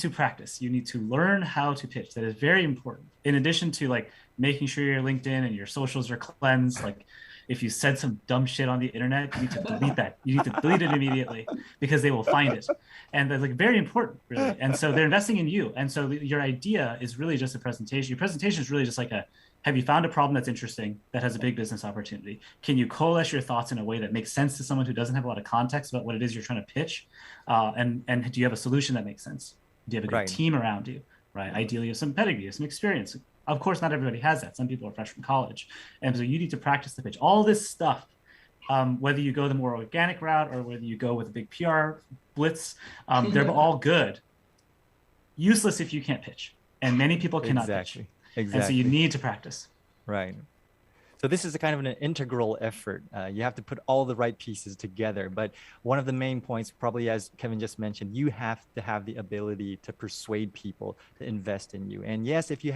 practice. You need to learn how to pitch. That is very important. In addition to like making sure your LinkedIn and your socials are cleansed, like if you said some dumb shit on the internet, you need to delete that. You need to delete it immediately because they will find it. And that's like very important, really. And so they're investing in you. And so your idea is really just a presentation. Your presentation is really just like have you found a problem that's interesting, that has a big business opportunity? Can you coalesce your thoughts in a way that makes sense to someone who doesn't have a lot of context about what it is you're trying to pitch? And do you have a solution that makes sense? Do you have a good team around you, right? Ideally, you have some pedigree, you have some experience. Of course, not everybody has that. Some people are fresh from college. And so you need to practice the pitch. All this stuff, whether you go the more organic route or whether you go with a big PR blitz, they're all good. Useless if you can't pitch. And many people cannot pitch. Exactly. And so you need to practice. Right. So this is a kind of an integral effort. You have to put all the right pieces together. But one of the main points, probably as Kevin just mentioned, you have to have the ability to persuade people to invest in you. And yes, if you've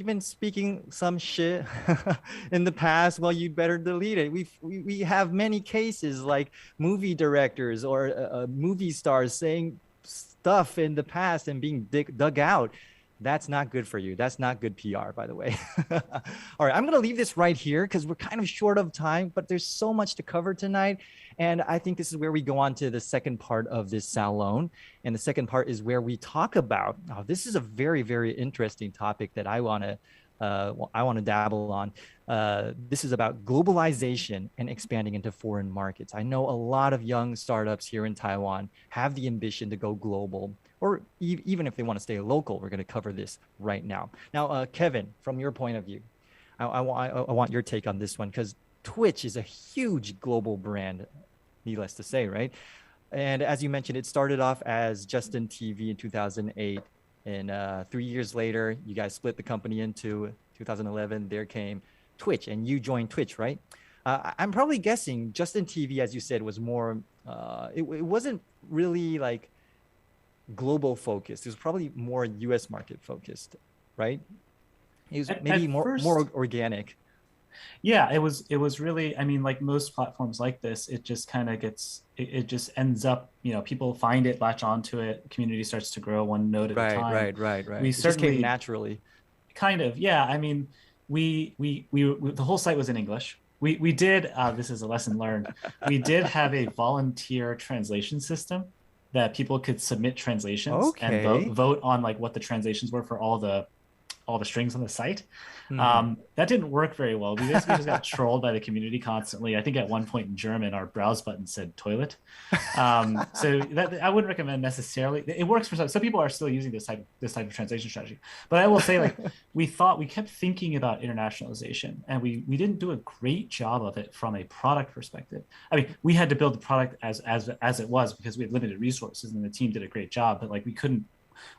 been speaking some shit in the past, well, you'd better delete it. We have many cases like movie directors or movie stars saying stuff in the past and being dug out. That's not good for you. That's not good PR, by the way. All right, I'm going to leave this right here because we're kind of short of time, but there's so much to cover tonight. And I think this is where we go on to the second part of this salon. And the second part is where we talk about, this is a very, very interesting topic that I want to dabble on. This is about globalization and expanding into foreign markets. I know a lot of young startups here in Taiwan have the ambition to go global, or even if they want to stay local. We're going to cover this right now. Now, Kevin, from your point of view, I want your take on this one, because Twitch is a huge global brand, needless to say, right? And as you mentioned, it started off as Justin TV in 2008. And 3 years later, you guys split the company into 2011. There came Twitch, and you joined Twitch, right? I'm probably guessing Justin TV, as you said, was more, it wasn't really like global focused. It was probably more US market focused, right? It was maybe more organic. Yeah, it was really, I mean, like most platforms like this, it just kind of gets, it just ends up, people find it, latch onto it, community starts to grow one node at a time. Right. We it certainly just came naturally. Kind of, yeah. I mean, we the whole site was in English. We did, this is a lesson learned. We did have a volunteer translation system that people could submit translations and vote on like what the translations were for all the strings on the site. That didn't work very well. We basically just got trolled by the community constantly. I think at one point in German, our browse button said toilet. So that I wouldn't recommend necessarily. It works for some people are still using this type of translation strategy. But I will say, like, we kept thinking about internationalization, and we didn't do a great job of it from a product perspective. I mean, we had to build the product as it was because we had limited resources, and the team did a great job, but like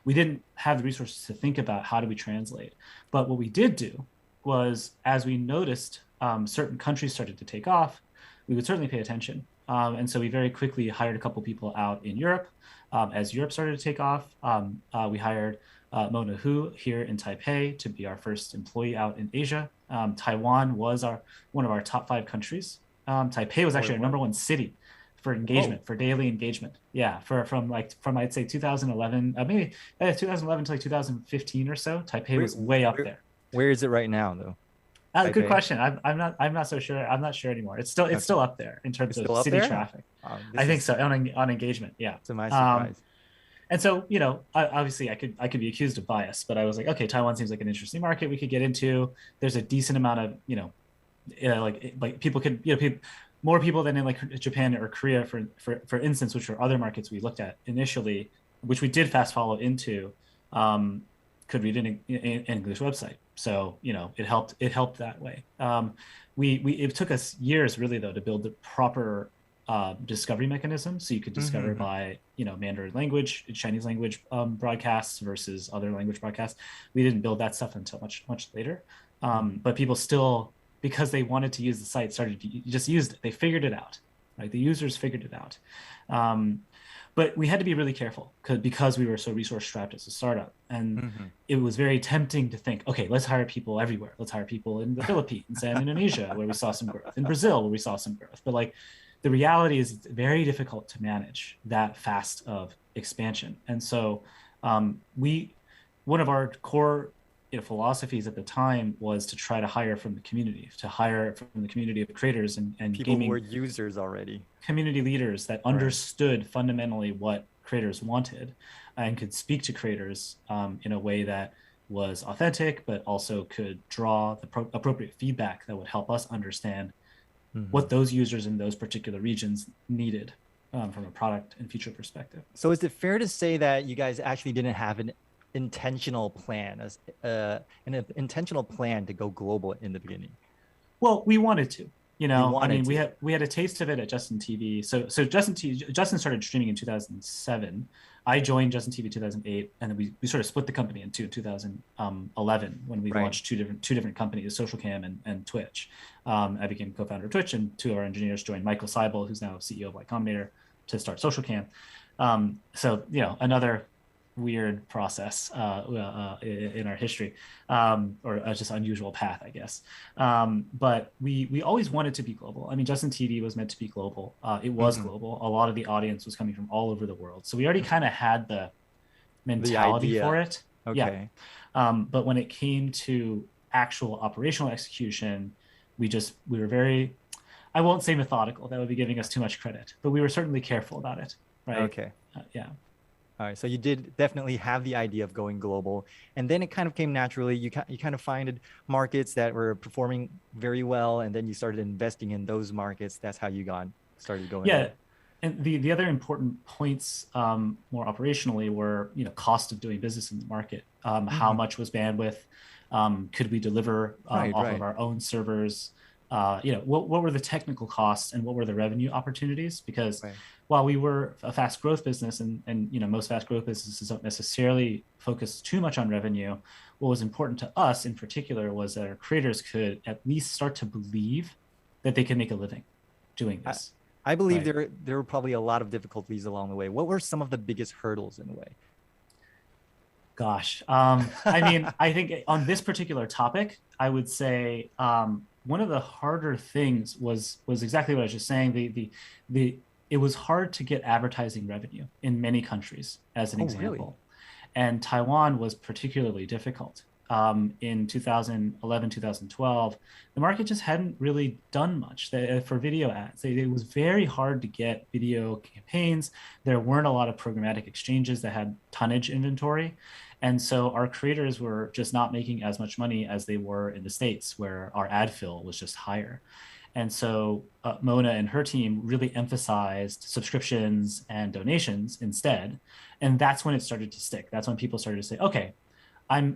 we didn't have the resources to think about how do we translate. But what we did do was, as we noticed certain countries started to take off, we would certainly pay attention. And so we very quickly hired a couple people out in Europe. As Europe started to take off, we hired Mona Hu here in Taipei to be our first employee out in Asia. Taiwan was one of our top 5 countries. Taipei was actually our number 1 city for engagement, for daily engagement. Yeah, from I'd say 2011, maybe 2011 to like 2015 or so, Taipei was way up there. Where is it right now, though? Good question. I'm not so sure. I'm not sure anymore. It's still up there in terms of city traffic. I think so on engagement. Yeah. To my surprise. And so, obviously I could be accused of bias, but I was like, okay, Taiwan seems like an interesting market we could get into. There's a decent amount of, like people could, more people than in like Japan or Korea, for instance, which are other markets we looked at initially, which we did fast follow into, could read an English website. So, it helped that way. It took us years really though to build the proper discovery mechanism. So you could discover by, Mandarin language, Chinese language broadcasts versus other language broadcasts. We didn't build that stuff until much, much later. But people still, because they wanted to use the site, started to just used it. They figured it out, right? The users figured it out. But we had to be really careful because we were so resource strapped as a startup. And it was very tempting to think, okay, let's hire people everywhere. Let's hire people in the Philippines and Indonesia, where we saw some growth, in Brazil, where we saw some growth. But like, the reality is it's very difficult to manage that fast of expansion. And so one of our core philosophies at the time was to try to hire from the community, of creators and people gaming, who were users already, community leaders that understood fundamentally what creators wanted and could speak to creators in a way that was authentic, but also could draw the appropriate feedback that would help us understand what those users in those particular regions needed from a product and feature perspective. So is it fair to say that you guys actually didn't have an intentional plan to go global in the beginning? Well, we wanted to. We had a taste of it at Justin TV. So Justin started streaming in 2007. I joined Justin TV 2008, and then we sort of split the company into 2011 when we launched two different companies, SocialCam and Twitch. I became co-founder of Twitch, and two of our engineers joined, Michael Seibel, who's now CEO of Y Combinator, to start SocialCam. So another weird process in our history, or just unusual path, I guess. But we always wanted to be global. I mean, Justin TV was meant to be global. It was global. A lot of the audience was coming from all over the world. So we already kind of had the mentality for it. Okay. Yeah. But when it came to actual operational execution, we were very, I won't say methodical, that would be giving us too much credit, but we were certainly careful about it. Right. Okay. Yeah. All right, so you did definitely have the idea of going global, and then it kind of came naturally. You kind of found markets that were performing very well, and then you started investing in those markets. That's how you started going. Yeah, and the other important points, more operationally, were cost of doing business in the market. How much was bandwidth? Could we deliver off of our own servers? What were the technical costs and what were the revenue opportunities? Because while we were a fast growth business and most fast growth businesses don't necessarily focus too much on revenue, what was important to us in particular was that our creators could at least start to believe that they can make a living doing this. I believe there were probably a lot of difficulties along the way. What were some of the biggest hurdles in the way? Gosh, I mean, I think on this particular topic, I would say one of the harder things was exactly what I was just saying. It was hard to get advertising revenue in many countries, as an example. Really? And Taiwan was particularly difficult. In 2011, 2012, the market just hadn't really done much for video ads. It was very hard to get video campaigns. There weren't a lot of programmatic exchanges that had tonnage inventory. And so our creators were just not making as much money as they were in the States, where our ad fill was just higher. And so Mona and her team really emphasized subscriptions and donations instead. And that's when it started to stick. That's when people started to say, okay, I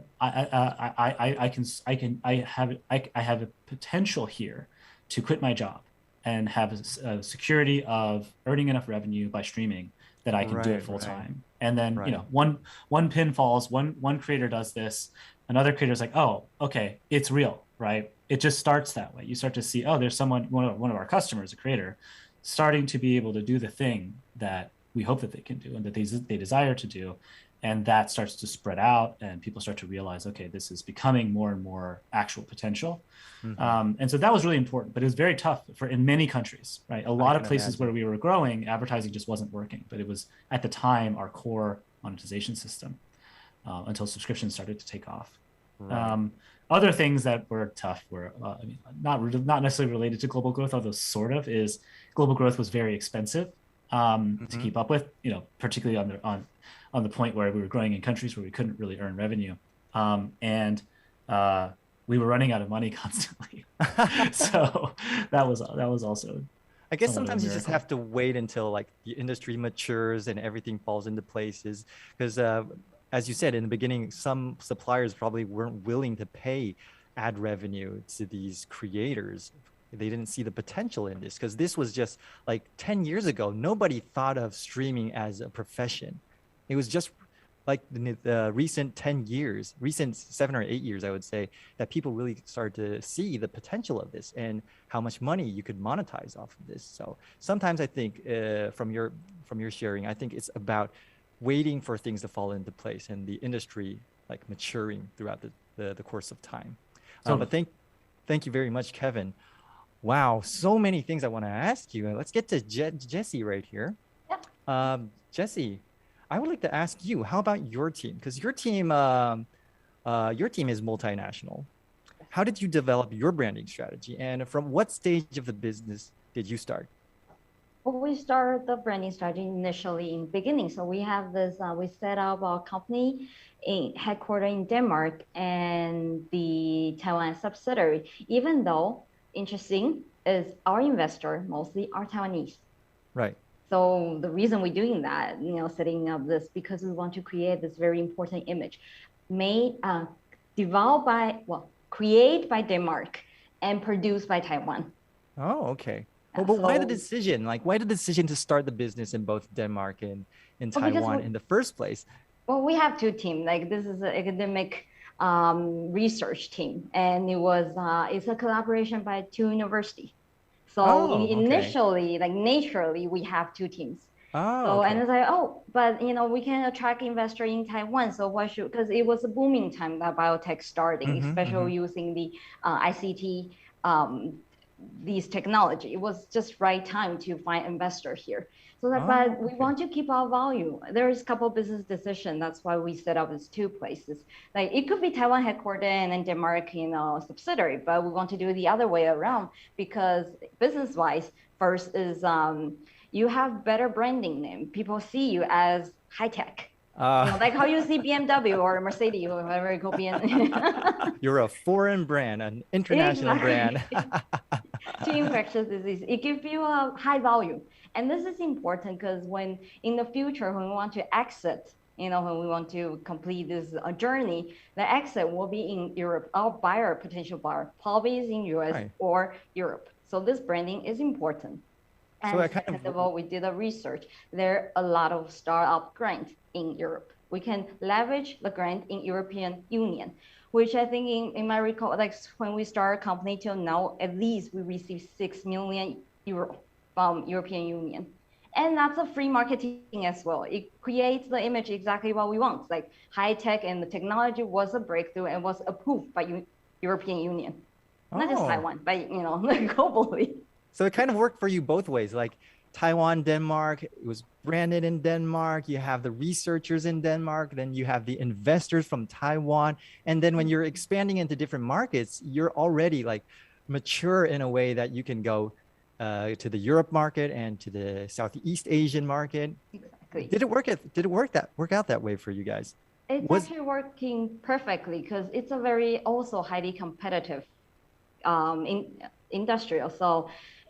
have a potential here to quit my job and have a security of earning enough revenue by streaming that I can do it full time. And then, one pin falls, one creator does this, another creator's like, oh, okay, it's real, right? It just starts that way. You start to see, oh, there's one of our customers, a creator, starting to be able to do the thing that we hope that they can do and that they desire to do. And that starts to spread out and people start to realize, okay, this is becoming more and more actual potential. And so that was really important, but it was very tough in many countries, right? A lot of places where we were growing, advertising just wasn't working, but it was at the time our core monetization system until subscriptions started to take off. Other things that were tough were, not necessarily related to global growth, although sort of is, global growth was very expensive to keep up with, particularly on the point where we were growing in countries where we couldn't really earn revenue. And we were running out of money constantly. So that was also, I guess sometimes you just have to wait until like the industry matures and everything falls into places. Because as you said in the beginning, some suppliers probably weren't willing to pay ad revenue to these creators they didn't see the potential in this, because this was just like 10 years ago. Nobody thought of streaming as a profession. It was just like the recent 10 years, recent 7 or 8 years, I would say, that people really started to see the potential of this and how much money you could monetize off of this. So sometimes I think from your sharing, I think it's about waiting for things to fall into place and the industry like maturing throughout the course of time. But thank you very much, Kevin. Wow, so many things I want to ask you. Let's get to Jessie right here. Yep. Jessie, I would like to ask you, how about your team? Because your team is multinational. How did you develop your branding strategy? And from what stage of the business did you start? Well, we started the branding strategy initially in beginning. So we have this, we set up our company headquartered in Denmark and the Taiwan subsidiary, even though interesting is our investor mostly are Taiwanese. Right. So the reason we're doing that, setting up this, because we want to create this very important image create by Denmark and produced by Taiwan. Oh, okay. But why the decision? Like, why the decision to start the business in both Denmark and in Taiwan in the first place? Well, we have two teams. Like, this is an academic research team, and it's a collaboration by two universities. So initially, like naturally, we have two teams. And it's like, but we can attract investor in Taiwan. So why should? Because it was a booming time that biotech starting, especially using the ICT, these technology. It was just right time to find investor here. So but we want to keep our value. There is a couple business decisions. That's why we set up as two places. Like it could be Taiwan headquartered and then Denmark, subsidiary, but we want to do it the other way around because business-wise, first is you have better branding name. People see you as high tech. Like how you see BMW or Mercedes or whatever it could be. You're a foreign brand, an international brand. To infectious disease, it gives you a high value. And this is important because when in the future, when we want to exit, when we want to complete this journey, the exit will be in Europe. Our potential buyer probably is in US or Europe. So this branding is important. And second of all, we did a research. There are a lot of startup grants in Europe. We can leverage the grant in European Union, which I think in my recall, like when we started company till now, at least we received 6 million euro from European Union. And that's a free marketing as well. It creates the image exactly what we want. Like high tech and the technology was a breakthrough and was approved by European Union. Not just Taiwan, but globally. So it kind of worked for you both ways. Like Taiwan, Denmark, it was branded in Denmark. You have the researchers in Denmark. Then you have the investors from Taiwan. And then when you're expanding into different markets, you're already like mature in a way that you can go to the Europe market and to the Southeast Asian market. Exactly. Did it work out that way for you guys? It's actually working perfectly because it's a very also highly competitive industrial. So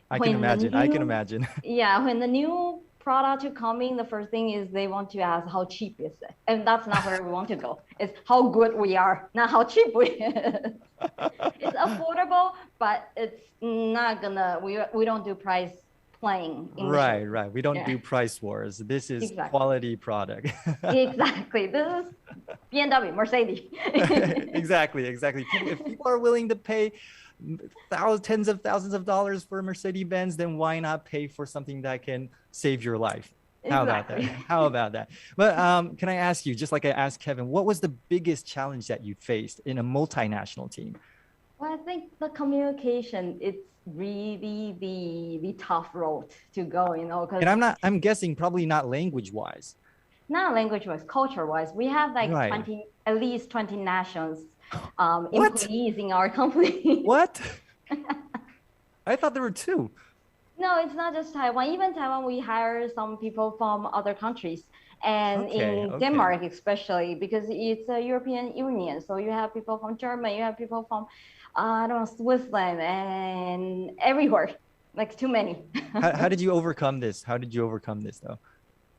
I can imagine. Yeah, when the new product to come in, the first thing is they want to ask how cheap is it, and that's not where we want to go. It's how good we are, not how cheap we is. It's affordable, but it's not gonna. We don't do price playing. Right. We don't do price wars. This is quality product. Exactly. This is BMW, Mercedes. Exactly. If people are willing to pay tens of thousands of dollars for a Mercedes-Benz, then why not pay for something that can save your life? How about that? But can I ask you, just like I asked Kevin, what was the biggest challenge that you faced in a multinational team? Well, I think the communication, it's really the tough road to go, And I'm guessing probably not language-wise. Not language-wise, culture-wise. We have like at least 20 nations employees in our company. What? I thought there were 2. No, it's not just Taiwan. Even Taiwan, we hire some people from other countries. And in Denmark, especially, because it's a European Union. So you have people from Germany, you have people from, Switzerland and everywhere, like too many. How did you overcome this? Though?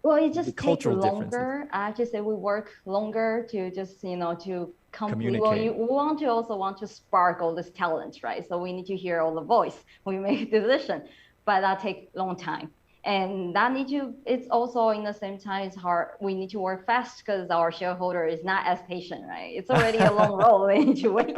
Well, it just takes cultural differences. longer. I just say we work longer to just, to complete. Well, Communicate. we want to spark all this talent, right? So we need to hear all the voice when we make a decision, but that takes long time. And it's also in the same time, it's hard. We need to work fast because our shareholder is not as patient, right? It's already a long road. They need to wait.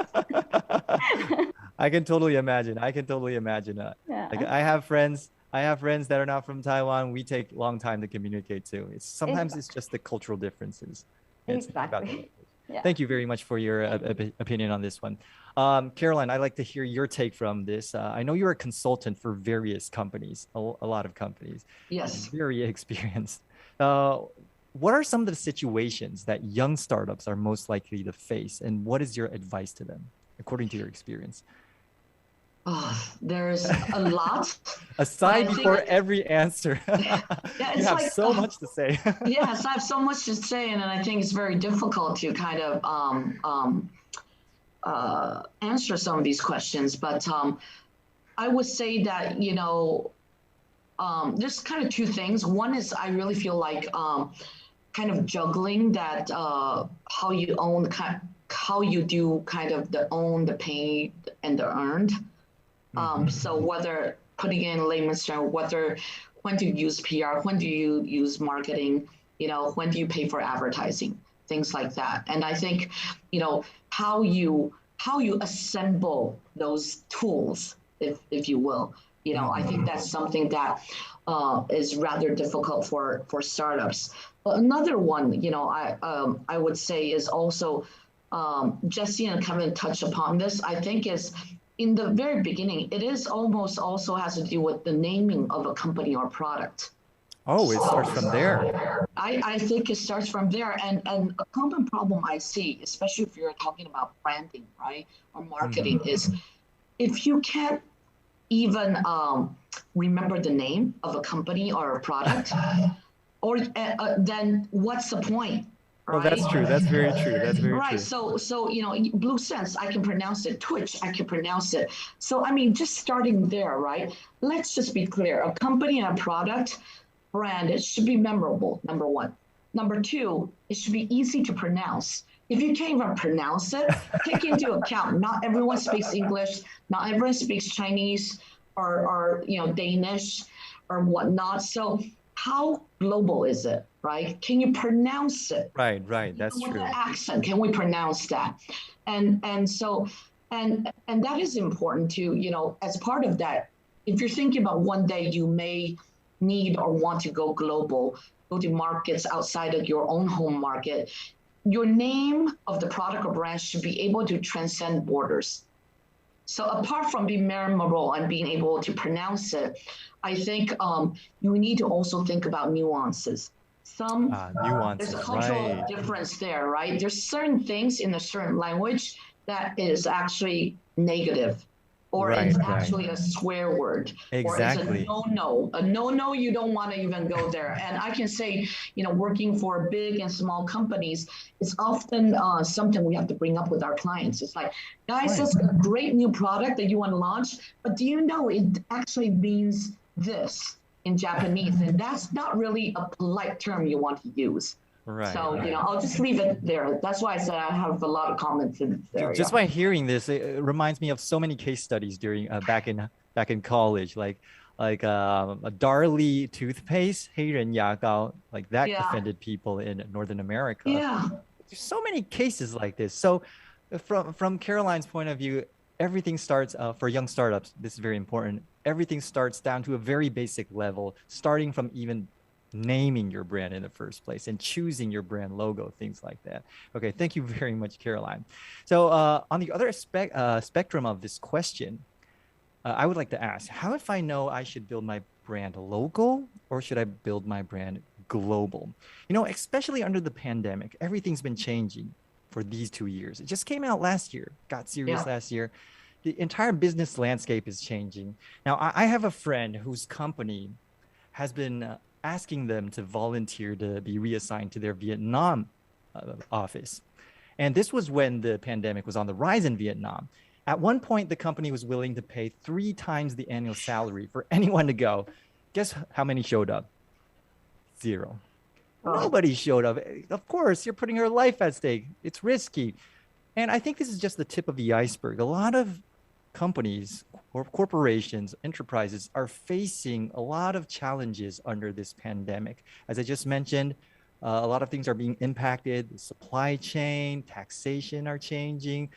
I can totally imagine. Yeah. Like I have friends that are not from Taiwan. We take long time to communicate too. Sometimes it's just the cultural differences. It's about the Exactly. Yeah. Thank you very much for your opinion on this one. Caroline, I'd like to hear your take from this. I know you're a consultant for various companies, a lot of companies. Yes. Very experienced. What are some of the situations that young startups are most likely to face, and what is your advice to them, according to your experience? Oh, there's a lot. A sigh before every answer. Yeah, You have like, so much to say. Yes, I have so much to say, and I think it's very difficult to kind of answer some of these questions. But I would say that, there's kind of two things. One is I really feel like kind of juggling that how you do kind of the own, the paid, and the earned. So whether putting in layman's terms, when do you use PR, when do you use marketing, when do you pay for advertising, things like that. And I think, how you assemble those tools, if you will, I think that's something that is rather difficult for startups. But another one, I would say is also, Jessie and Kevin touched upon this, I think is, in the very beginning, it is almost also has to do with the naming of a company or product. Oh, it starts from there. I think it starts from there. And a common problem I see, especially if you're talking about branding, right, or marketing, is if you can't even remember the name of a company or a product, or then what's the point? Well, that's true. That's very true. That's very right. true. So BluSense, I can pronounce it. Twitch, I can pronounce it. So I mean, just starting there, right? Let's just be clear. A company and a product brand, it should be memorable. Number one. Number two, it should be easy to pronounce. If you can't even pronounce it, take into account not everyone speaks English, not everyone speaks Chinese or Danish or whatnot. So how global is it, right? Can you pronounce it? Right. That's with true. An accent, can we pronounce that? And that is important to, as part of that, if you're thinking about one day you may need or want to go global, go to markets outside of your own home market, your name of the product or brand should be able to transcend borders. So apart from being memorable and being able to pronounce it, I think you need to also think about nuances. Nuances, there's a cultural right. difference there, right? There's certain things in a certain language that is actually negative, or it's actually a swear word, Exactly. or it's a no, you don't want to even go there. And I can say, working for big and small companies, it's often something we have to bring up with our clients. It's like, guys, that's a great new product that you want to launch, but do you know it actually means this in Japanese? And that's not really a polite term you want to use. Right. So, I'll just leave it there. That's why I said I have a lot of comments in there. Just by hearing this, it reminds me of so many case studies during back in college, like a Darlie toothpaste, 黑人牙膏, like that offended people in Northern America. Yeah. There's so many cases like this. So from Caroline's point of view, everything starts for young startups. This is very important. Everything starts down to a very basic level, starting from even naming your brand in the first place and choosing your brand logo, things like that. Okay, thank you very much, Caroline. So on the other spectrum of this question, I would like to ask, how if I know I should build my brand local or should I build my brand global? Especially under the pandemic, everything's been changing for these 2 years. It just came out last year, got serious last year. The entire business landscape is changing. Now, I have a friend whose company has been asking them to volunteer to be reassigned to their Vietnam office. And this was when the pandemic was on the rise in Vietnam. At one point, the company was willing to pay 3 times the annual salary for anyone to go. Guess how many showed up? 0. Oh. Nobody showed up. Of course, you're putting her life at stake. It's risky. And I think this is just the tip of the iceberg. A lot of companies or corporations, enterprises are facing a lot of challenges under this pandemic. As I just mentioned, a lot of things are being impacted. The supply chain, taxation are changing,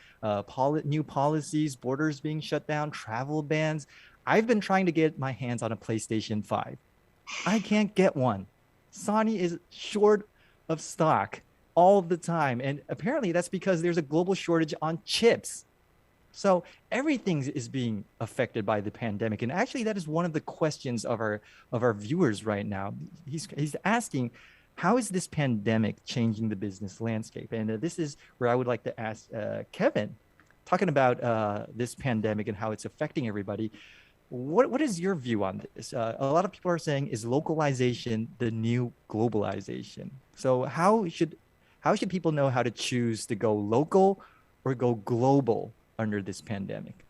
new policies, borders being shut down, travel bans. I've been trying to get my hands on a PlayStation 5. I can't get one. Sony is short of stock all the time. And apparently that's because there's a global shortage on chips. So everything is being affected by the pandemic. And actually that is one of the questions of our viewers right now. He's asking, how is this pandemic changing the business landscape? And this is where I would like to ask Kevin, talking about this pandemic and how it's affecting everybody. What is your view on this? A lot of people are saying, is localization the new globalization? So how should people know how to choose to go local or go global under this pandemic?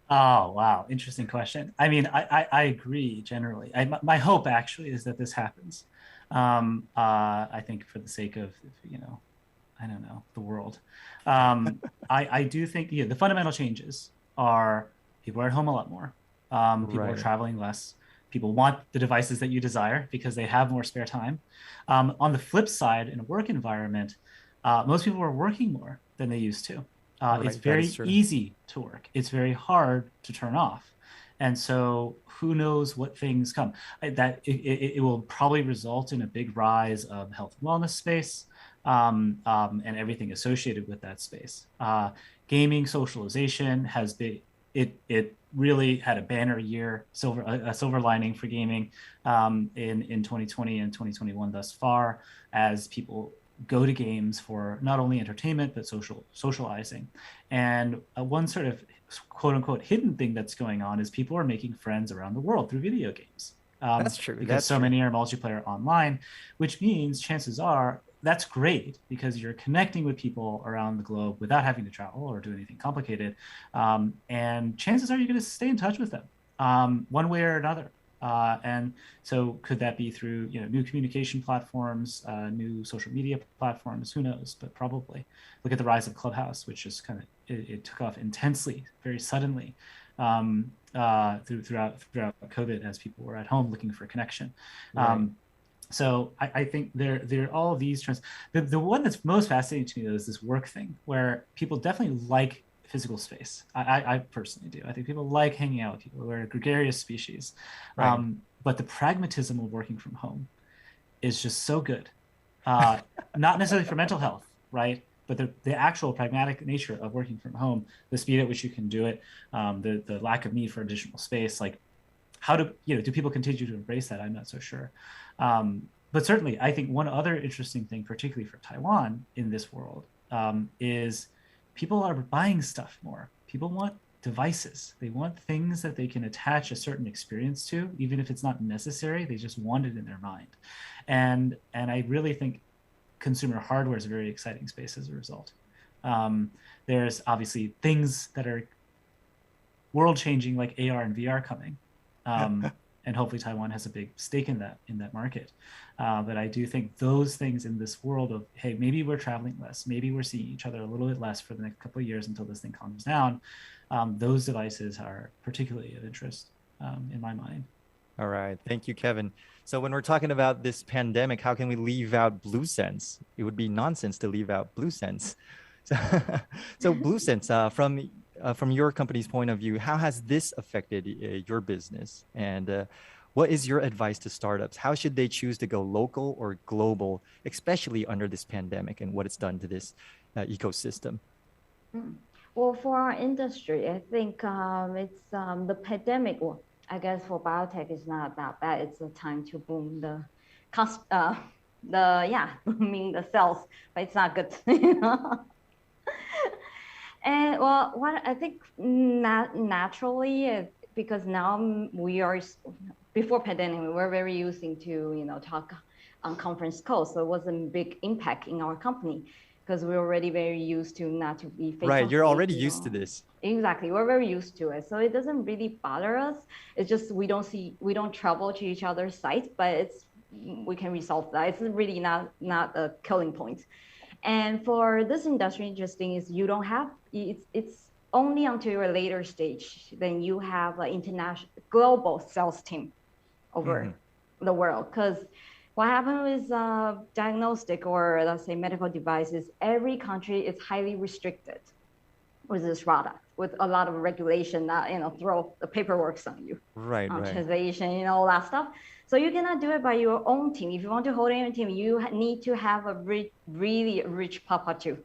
Oh, wow. Interesting question. I mean, I agree generally. My hope actually is that this happens. I think for the sake of, I don't know, the world. I do think the fundamental changes are people are at home a lot more. People are traveling less. People want the devices that you desire because they have more spare time. On the flip side, in a work environment, most people are working more than they used to. It's very easy to work. It's very hard to turn off. And so who knows what things come. It will probably result in a big rise of health and wellness space and everything associated with that space. Gaming, socialization has been, it really had a banner year, a silver lining for gaming in 2020 and 2021 thus far, as people go to games for not only entertainment but socializing. And one sort of quote unquote hidden thing that's going on is people are making friends around the world through video games. That's true. Because many are multiplayer online, which means chances are that's great because you're connecting with people around the globe without having to travel or do anything complicated. And chances are you're going to stay in touch with them one way or another. And so could that be through new communication platforms, new social media platforms? Who knows? But probably. Look at the rise of Clubhouse, which just kind of it took off intensely, very suddenly throughout COVID as people were at home looking for connection. Right. So I think there are all of these trends. The one that's most fascinating to me though is this work thing, where people definitely like physical space. I personally do. I think people like hanging out with people. We're a gregarious species. Right. But the pragmatism of working from home is just so good. Not necessarily for mental health, right? But the actual pragmatic nature of working from home, the speed at which you can do it, the lack of need for additional space, like how do people continue to embrace that? I'm not so sure. But certainly, I think one other interesting thing, particularly for Taiwan in this world, is people are buying stuff more. People want devices. They want things that they can attach a certain experience to, even if it's not necessary. They just want it in their mind. And I really think consumer hardware is a very exciting space as a result. There's obviously things that are world-changing like AR and VR coming. And hopefully Taiwan has a big stake in that market. But I do think those things in this world of, hey, maybe we're traveling less, maybe we're seeing each other a little bit less for the next couple of years until this thing calms down. Those devices are particularly of interest in my mind. All right. Thank you, Kevin. So when we're talking about this pandemic, how can we leave out BluSense? It would be nonsense to leave out BluSense. So BluSense, from your company's point of view, how has this affected your business? And what is your advice to startups? How should they choose to go local or global, especially under this pandemic and what it's done to this ecosystem? Well, for our industry, I think it's the pandemic. Well, I guess for biotech, it's not that bad. It's a time to boom booming the sales, but it's not good. And well, what I think naturally, because now we are, before pandemic, we were very used to, talk on conference calls. So it wasn't a big impact in our company because we're already very used to not to be face. Right, you're already used to this. Exactly, we're very used to it. So it doesn't really bother us. It's just we don't travel to each other's site, but it's we can resolve that. It's really not a killing point. And for this industry, interesting is you don't have, it's only until your later stage, then you have an international global sales team over the world. Because what happened with diagnostic or let's say medical devices, every country is highly restricted with this product, with a lot of regulation that, throw the paperwork on you. Right. Translation, all that stuff. So you cannot do it by your own team. If you want to hold your own team, you need to have a really rich papa too.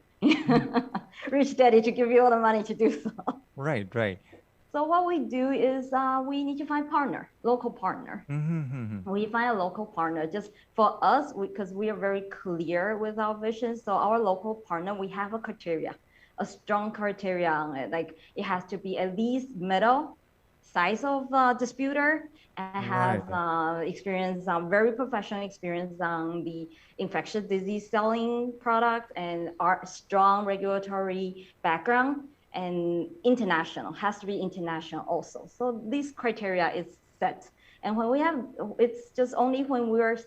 Rich daddy to give you all the money to do so. Right. So what we do is we need to find local partner. We find a local partner just for us, because we are very clear with our vision. So our local partner, we have a strong criteria on it. Like it has to be at least middle size of distributor and has experience, very professional experience on the infectious disease selling product and our strong regulatory background and international, has to be international also. So this criteria is set. And when we have, it's just only when we are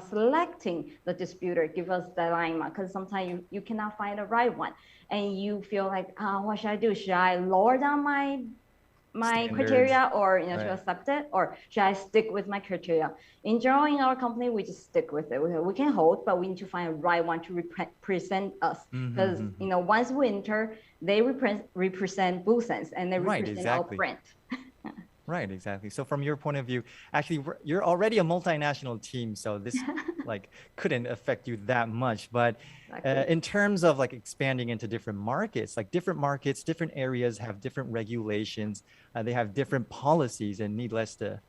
selecting the distributor, give us the alignment, because sometimes you cannot find the right one. And you feel like, what should I do? Should I lower down my criteria or to accept it, or should I stick with my criteria? In general, in our company, we just stick with it. We can hold, but we need to find the right one to represent us, because once we enter, they represent BluSense and they represent our brand. Right, exactly. So from your point of view, actually, you're already a multinational team, so this couldn't affect you that much. But in terms of expanding into different markets, different areas have different regulations. They have different policies, and needless to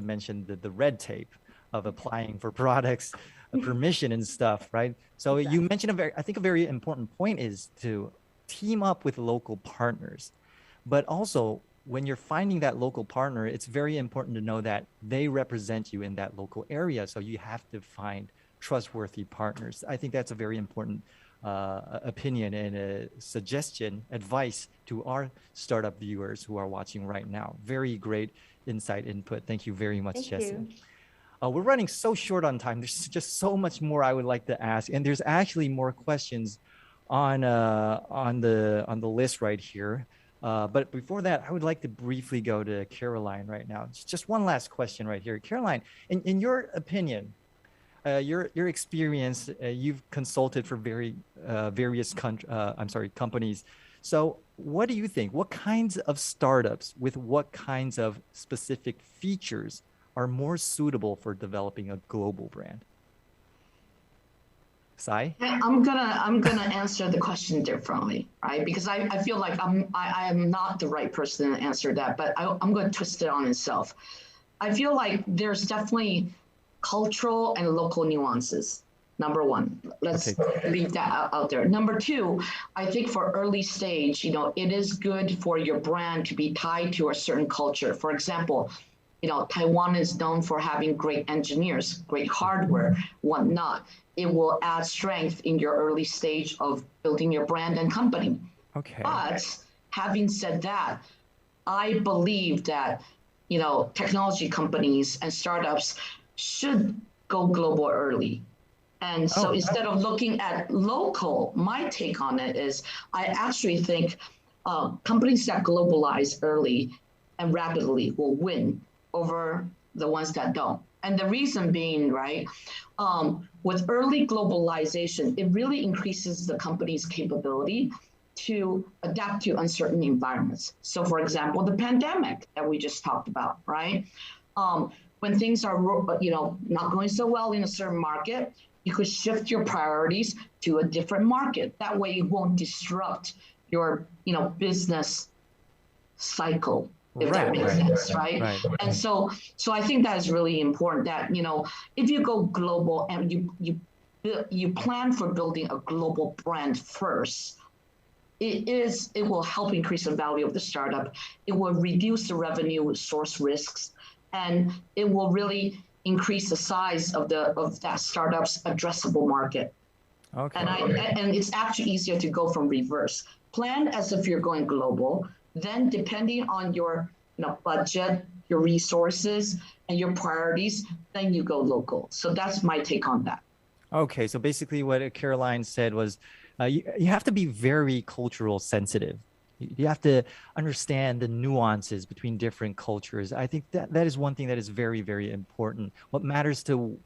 mention the red tape of applying for products, permission and stuff, right? So you mentioned I think a very important point is to team up with local partners, but also when you're finding that local partner, it's very important to know that they represent you in that local area. So you have to find trustworthy partners. I think that's a very important opinion and a suggestion, advice to our startup viewers who are watching right now. Very great insight, input. Thank you very much, Jessie. We're running so short on time. There's just so much more I would like to ask. And there's actually more questions on the list right here. But before that, I would like to briefly go to Caroline right now. It's just one last question right here. Caroline, in your opinion, your experience, you've consulted for various companies. So what do you think? What kinds of startups with what kinds of specific features are more suitable for developing a global brand? Sai? Yeah, I'm gonna answer the question differently, right? Because I feel like I am not the right person to answer that, but I'm going to twist it on itself. I feel like there's definitely cultural and local nuances. Number one, let's leave that out there. Number two, I think for early stage, it is good for your brand to be tied to a certain culture. For example, Taiwan is known for having great engineers, great hardware, whatnot. It will add strength in your early stage of building your brand and company. Okay. But having said that, I believe that, technology companies and startups should go global early. And so instead of looking at local, my take on it is I actually think companies that globalize early and rapidly will win over the ones that don't. And the reason being, right, with early globalization, it really increases the company's capability to adapt to uncertain environments. So for example, the pandemic that we just talked about, right? When things are, not going so well in a certain market, you could shift your priorities to a different market. That way you won't disrupt your, business cycle. If that makes sense, right? And so I think that is really important that, if you go global and you plan for building a global brand first, it will help increase the value of the startup. It will reduce the revenue source risks, and it will really increase the size of that startup's addressable market. Okay. And it's actually easier to go from reverse. Plan as if you're going global. Then depending on your budget, your resources, and your priorities, then you go local. So that's my take on that. Okay, so basically what Caroline said was you have to be very cultural sensitive. You have to understand the nuances between different cultures. I think that is one thing that is very, very important. What matters to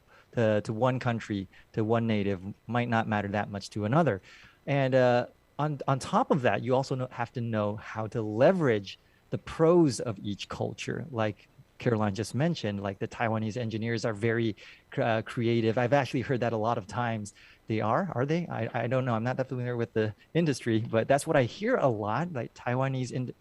one country, to one native, might not matter that much to another. And on top of that, you also have to know how to leverage the pros of each culture. Like Caroline just mentioned, like the Taiwanese engineers are very creative. I've actually heard that a lot of times. They are they? I don't know. I'm not that familiar with the industry, but that's what I hear a lot. Like Taiwanese,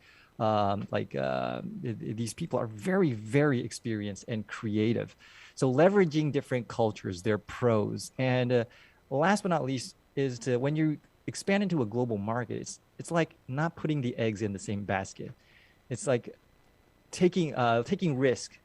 these people are very, very experienced and creative. So leveraging different cultures, their pros. And last but not least is to, when you expand into a global market, it's like not putting the eggs in the same basket. It's like taking risk,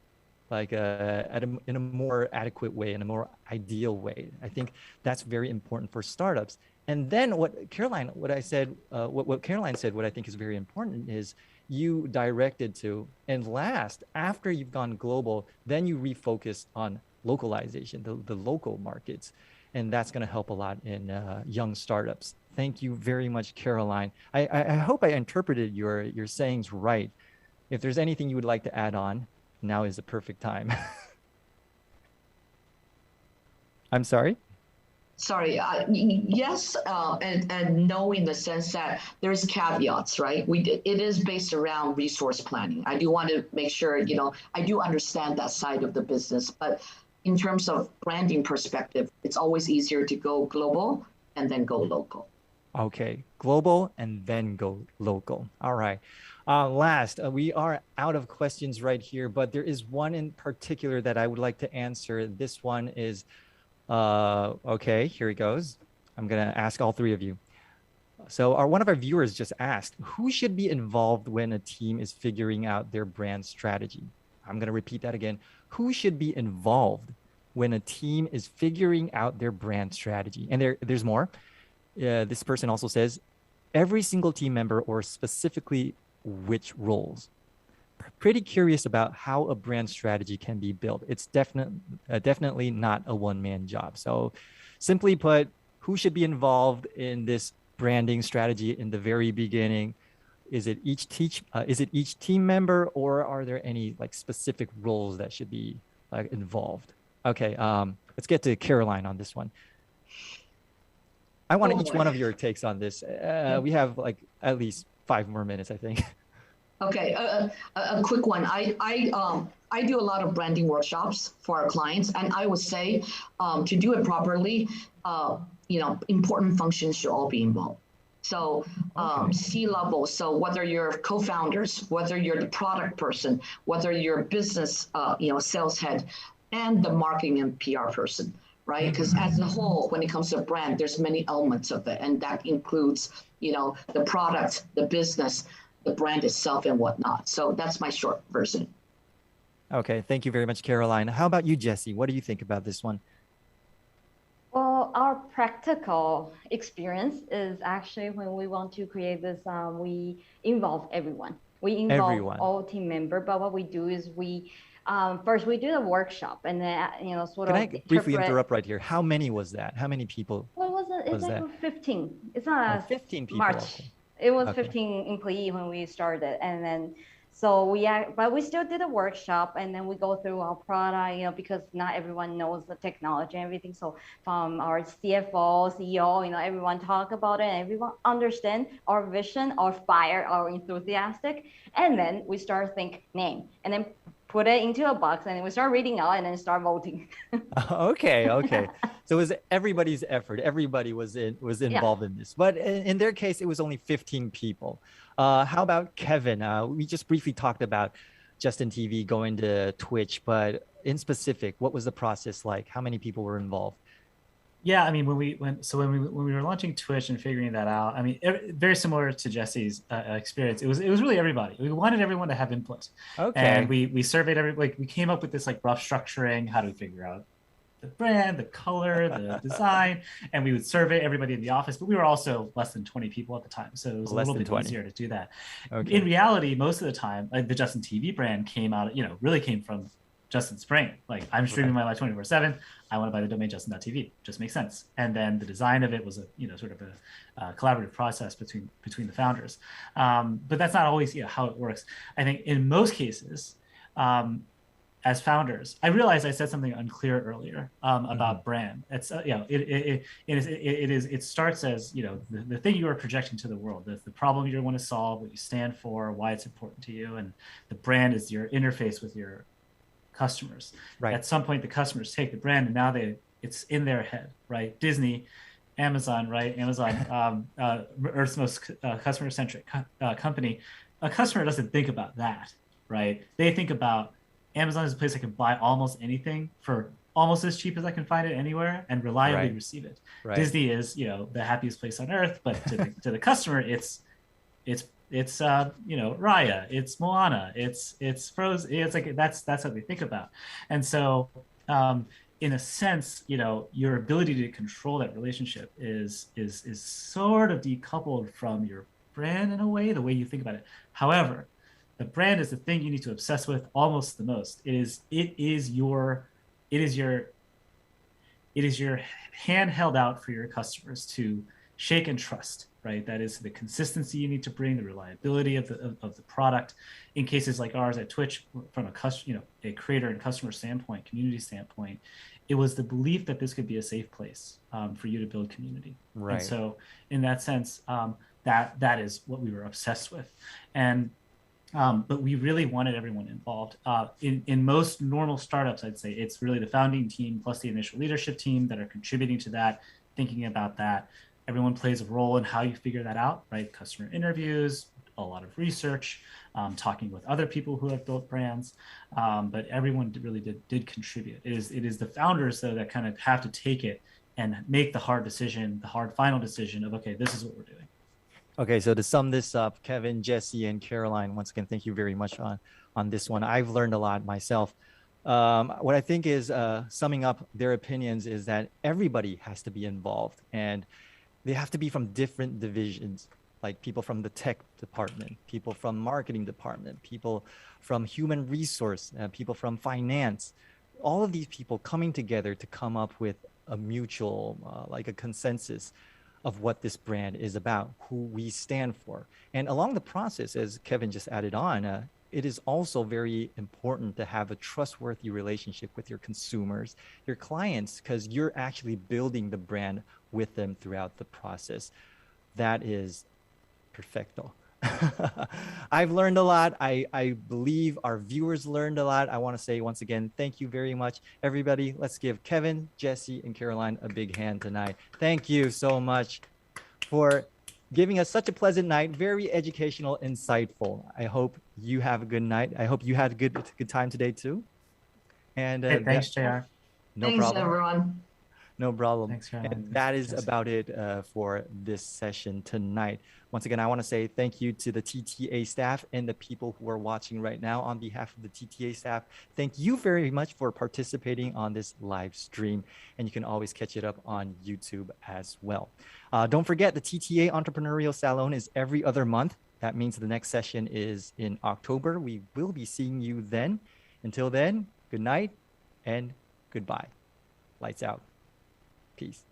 like in a more adequate way, in a more ideal way. I think that's very important for startups. And then what Caroline said, what I think is very important is you directed to, and last, after you've gone global, then you refocus on localization, the local markets. And that's going to help a lot in young startups. Thank you very much, Caroline. I hope I interpreted your sayings right. If there's anything you would like to add on, now is the perfect time. I'm sorry? Sorry, yes, and no, in the sense that there's caveats, right? It is based around resource planning. I do want to make sure, I do understand that side of the business, but in terms of branding perspective, it's always easier to go global and then go local. Okay, global and then go local. All right. Last, we are out of questions right here, but there is one in particular that I would like to answer. This one is, okay, here it goes. I'm going to ask all three of you. So one of our viewers just asked, who should be involved when a team is figuring out their brand strategy? I'm going to repeat that again. Who should be involved when a team is figuring out their brand strategy? And there's more. This person also says, every single team member, or specifically which roles? Pretty curious about how a brand strategy can be built. It's definitely not a one-man job. So simply put, who should be involved in this branding strategy in the very beginning? Is it each team member, or are there any like specific roles that should be involved? Okay, let's get to Caroline on this one. I want each one of your takes on this. We have like at least 5 more minutes, I think. Okay, a quick one. I do a lot of branding workshops for our clients, and I would say to do it properly, important functions should all be involved. So C-level, so whether you're co-founders, whether you're the product person, whether you're business, sales head, and the marketing and PR person, right? Because as a whole, when it comes to brand, there's many elements of it, and that includes, the product, the business, the brand itself, and whatnot. So that's my short version. Okay, thank you very much, Caroline. How about you, Jessie? What do you think about this one? Well, our practical experience is actually when we want to create this, we involve everyone. We involve all team members, but what we do is we first we do the workshop, and then sort of. Can I briefly interrupt right here? How many was that? How many people? Well, it's like 15. It's not 15 people. March. Okay. It was 15 employees when we started, and then but we still did a workshop, and then we go through our product, because not everyone knows the technology and everything. So from our CFO, CEO, everyone talk about it, and everyone understand our vision, our fire, our enthusiastic, and then we start think name, and then put it into a box, and we start reading out, and then start voting. Okay. So it was everybody's effort. Everybody was involved in this, but in their case, it was only 15 people. How about Kevin? We just briefly talked about Justin TV going to Twitch, but in specific, what was the process like? How many people were involved? Yeah, I mean, when we were launching Twitch and figuring that out, I mean, very similar to Jessie's experience. It was really everybody. We wanted everyone to have input. Okay. And we surveyed we came up with this like rough structuring. How do we figure out the brand, the color, the design, and we would survey everybody in the office. But we were also less than 20 people at the time, so it was a little bit easier to do that. Okay. In reality, most of the time, like the Justin TV brand came out, really came from Justin's brain. Like, I'm streaming my life 24/7. I want to buy the domain Justin.tv. Just makes sense. And then the design of it was sort of a collaborative process between the founders. But that's not always how it works. I think in most cases, as founders, I realized I said something unclear earlier about brand. It's it starts as the thing you are projecting to the world, the problem you want to solve, what you stand for, why it's important to you, and the brand is your interface with your customers. Right. At some point, the customers take the brand, and now it's in their head, right? Disney, Amazon, right? Amazon, Earth's most customer-centric company. A customer doesn't think about that, right? They think about Amazon is a place I can buy almost anything for almost as cheap as I can find it anywhere and reliably receive it. Right. Disney is, the happiest place on earth, but to the customer, it's Raya, it's Moana, it's Frozen. It's like that's what they think about. And so in a sense, your ability to control that relationship is sort of decoupled from your brand in a way, the way you think about it. However, the brand is the thing you need to obsess with almost the most. It is your hand held out for your customers to shake and trust, right? That is the consistency you need to bring, the reliability of the product. In cases like ours at Twitch, from a creator and customer standpoint, community standpoint, it was the belief that this could be a safe place for you to build community. Right. And so in that sense, that is what we were obsessed with. And but we really wanted everyone involved. In most normal startups, I'd say it's really the founding team plus the initial leadership team that are contributing to that, thinking about that. Everyone plays a role in how you figure that out, right? Customer interviews, a lot of research, talking with other people who have built brands, but everyone really did contribute. It is the founders, though, that kind of have to take it and make the hard decision, the hard final decision of, okay, this is what we're doing. Okay, so to sum this up, Kevin, Jessie, and Caroline, once again, thank you very much on this one. I've learned a lot myself. What I think is summing up their opinions is that everybody has to be involved, and they have to be from different divisions, like people from the tech department, people from marketing department, people from human resource, people from finance. All of these people coming together to come up with a mutual, like a consensus of what this brand is about, who we stand for. And along the process, as Kevin just added on, it is also very important to have a trustworthy relationship with your consumers, your clients, because you're actually building the brand with them throughout the process. That is perfecto. I've learned a lot. I believe our viewers learned a lot. I want to say once again, thank you very much, everybody. Let's give Kevin, Jessie, and Caroline a big hand tonight. Thank you so much for giving us such a pleasant night. Very educational, insightful. I hope you have a good night. I hope you had a good time today too. And hey, thanks, JR. No thanks, problem. everyone. No problem. Thanks, Caroline. And that is about it for this session tonight. Once again, I want to say thank you to the TTA staff and the people who are watching right now. On behalf of the TTA staff, thank you very much for participating on this live stream. And you can always catch it up on YouTube as well. Don't forget, the TTA Entrepreneurial Salon is every other month. That means the next session is in October. We will be seeing you then. Until then, good night and goodbye. Lights out. Peace.